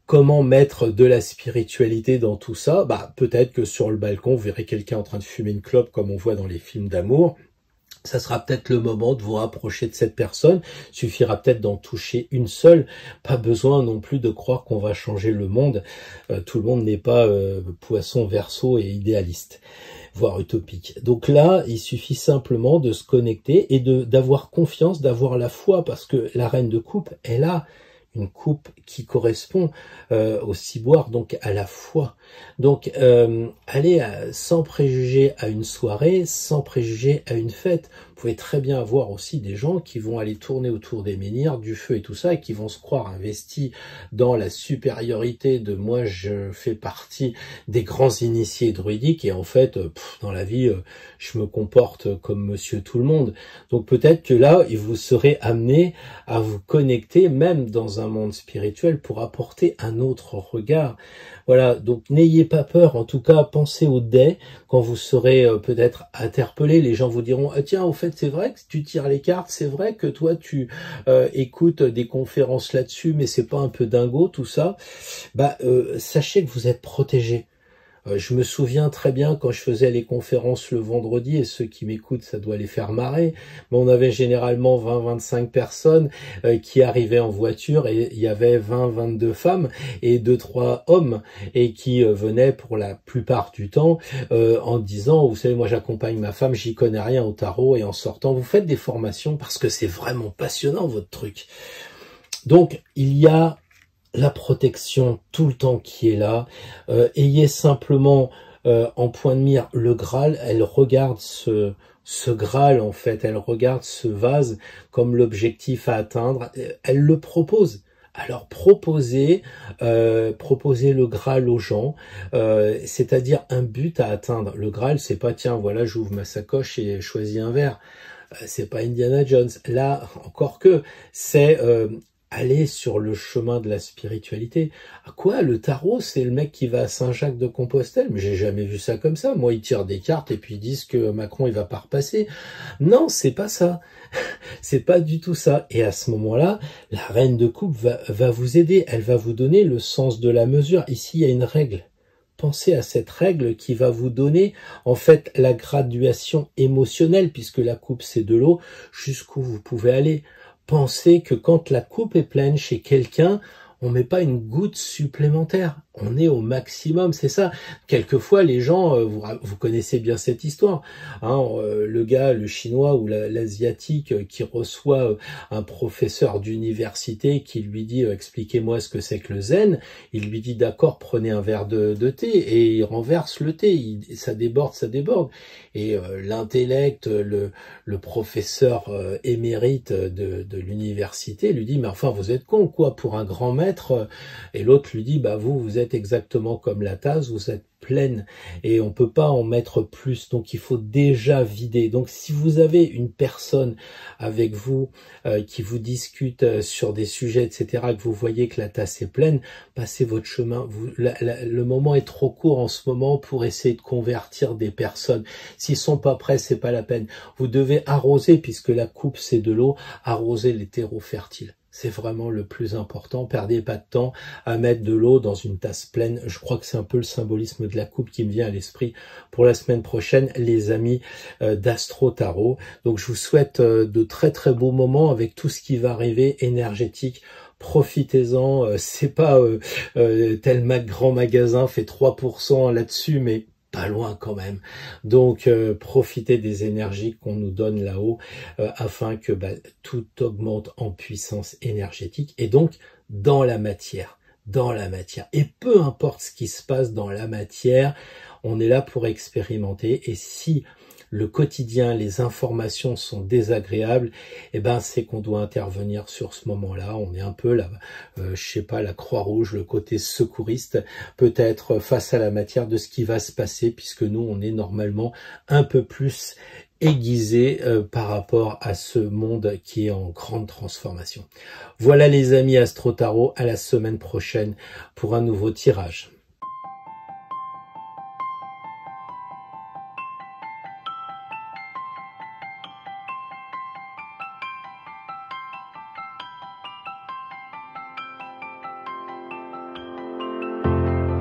comment mettre de la spiritualité dans tout ça? Peut-être que sur le balcon, vous verrez quelqu'un en train de fumer une clope comme on voit dans les films d'amour. Ça sera peut-être le moment de vous rapprocher de cette personne. Suffira peut-être d'en toucher une seule. Pas besoin non plus de croire qu'on va changer le monde. Tout le monde n'est pas poisson, verseau et idéaliste, voire utopique. Donc là, il suffit simplement de se connecter et d'avoir confiance, d'avoir la foi, parce que la reine de coupe, elle a une coupe qui correspond au ciboire, donc à la foi. Donc, aller sans préjugés à une soirée, sans préjugés à une fête. Vous pouvez très bien avoir aussi des gens qui vont aller tourner autour des menhirs, du feu et tout ça, et qui vont se croire investis dans la supériorité de moi, je fais partie des grands initiés druidiques, et en fait, dans la vie, je me comporte comme monsieur tout le monde. Donc peut-être que là, vous serez amené à vous connecter, même dans un monde spirituel, pour apporter un autre regard. Voilà, donc n'ayez pas peur, en tout cas pensez au dé quand vous serez peut-être interpellé. Les gens vous diront « Ah tiens, au fait, c'est vrai que tu tires les cartes, c'est vrai que toi tu écoutes des conférences là-dessus, mais c'est pas un peu dingo tout ça ?» Sachez que vous êtes protégé. Je me souviens très bien quand je faisais les conférences le vendredi, et ceux qui m'écoutent, ça doit les faire marrer, mais on avait généralement 20-25 personnes qui arrivaient en voiture, et il y avait 20-22 femmes et 2-3 hommes, et qui venaient pour la plupart du temps en disant « Vous savez, moi j'accompagne ma femme, j'y connais rien au tarot, et en sortant, vous faites des formations parce que c'est vraiment passionnant votre truc. » Donc, il y a la protection tout le temps qui est là. Ayez simplement en point de mire le Graal. Elle regarde ce Graal, en fait, elle regarde ce vase comme l'objectif à atteindre. Elle le propose. Alors proposez le Graal aux gens, c'est-à-dire un but à atteindre. Le Graal, c'est pas tiens, voilà, j'ouvre ma sacoche et je choisis un verre. C'est pas Indiana Jones. Là, encore que, c'est aller sur le chemin de la spiritualité. À quoi? Le tarot, c'est le mec qui va à Saint-Jacques-de-Compostelle? Mais j'ai jamais vu ça comme ça. Moi, ils tirent des cartes et puis ils disent que Macron, il va pas repasser. Non, c'est pas ça. C'est pas du tout ça. Et à ce moment-là, la reine de coupe va vous aider. Elle va vous donner le sens de la mesure. Ici, il y a une règle. Pensez à cette règle qui va vous donner, en fait, la graduation émotionnelle, puisque la coupe, c'est de l'eau, jusqu'où vous pouvez aller. Pensez que quand la coupe est pleine chez quelqu'un, on met pas une goutte supplémentaire. On est au maximum, c'est ça. Quelquefois, les gens, vous connaissez bien cette histoire, hein, le gars, le chinois ou l'asiatique qui reçoit un professeur d'université qui lui dit expliquez-moi ce que c'est que le zen. Il lui dit d'accord, prenez un verre de thé, et il renverse le thé. Ça déborde, ça déborde. Et l'intellect, le professeur émérite de l'université lui dit mais enfin vous êtes con quoi pour un grand maître. Et l'autre lui dit vous êtes exactement comme la tasse, vous êtes pleine et on peut pas en mettre plus, donc il faut déjà vider. Donc si vous avez une personne avec vous qui vous discute sur des sujets etc, que vous voyez que la tasse est pleine, passez votre chemin. Le moment est trop court en ce moment pour essayer de convertir des personnes. S'ils sont pas prêts, c'est pas la peine. Vous devez arroser, puisque la coupe c'est de l'eau, arroser les terreaux fertiles. C'est vraiment le plus important. Perdez pas de temps à mettre de l'eau dans une tasse pleine. Je crois que c'est un peu le symbolisme de la coupe qui me vient à l'esprit pour la semaine prochaine, les amis d'Astro Tarot. Donc je vous souhaite de très très beaux moments avec tout ce qui va arriver énergétique. Profitez-en. C'est pas tel grand magasin fait 3% là-dessus, mais pas loin quand même. Donc profitez des énergies qu'on nous donne là-haut afin que tout augmente en puissance énergétique et donc dans la matière. Et peu importe ce qui se passe dans la matière, on est là pour expérimenter. Et si le quotidien, les informations sont désagréables, c'est qu'on doit intervenir sur ce moment-là. On est un peu là, je sais pas, la Croix-Rouge, le côté secouriste, peut-être face à la matière de ce qui va se passer, puisque nous, on est normalement un peu plus aiguisé par rapport à ce monde qui est en grande transformation. Voilà les amis Astro Tarot, à la semaine prochaine pour un nouveau tirage.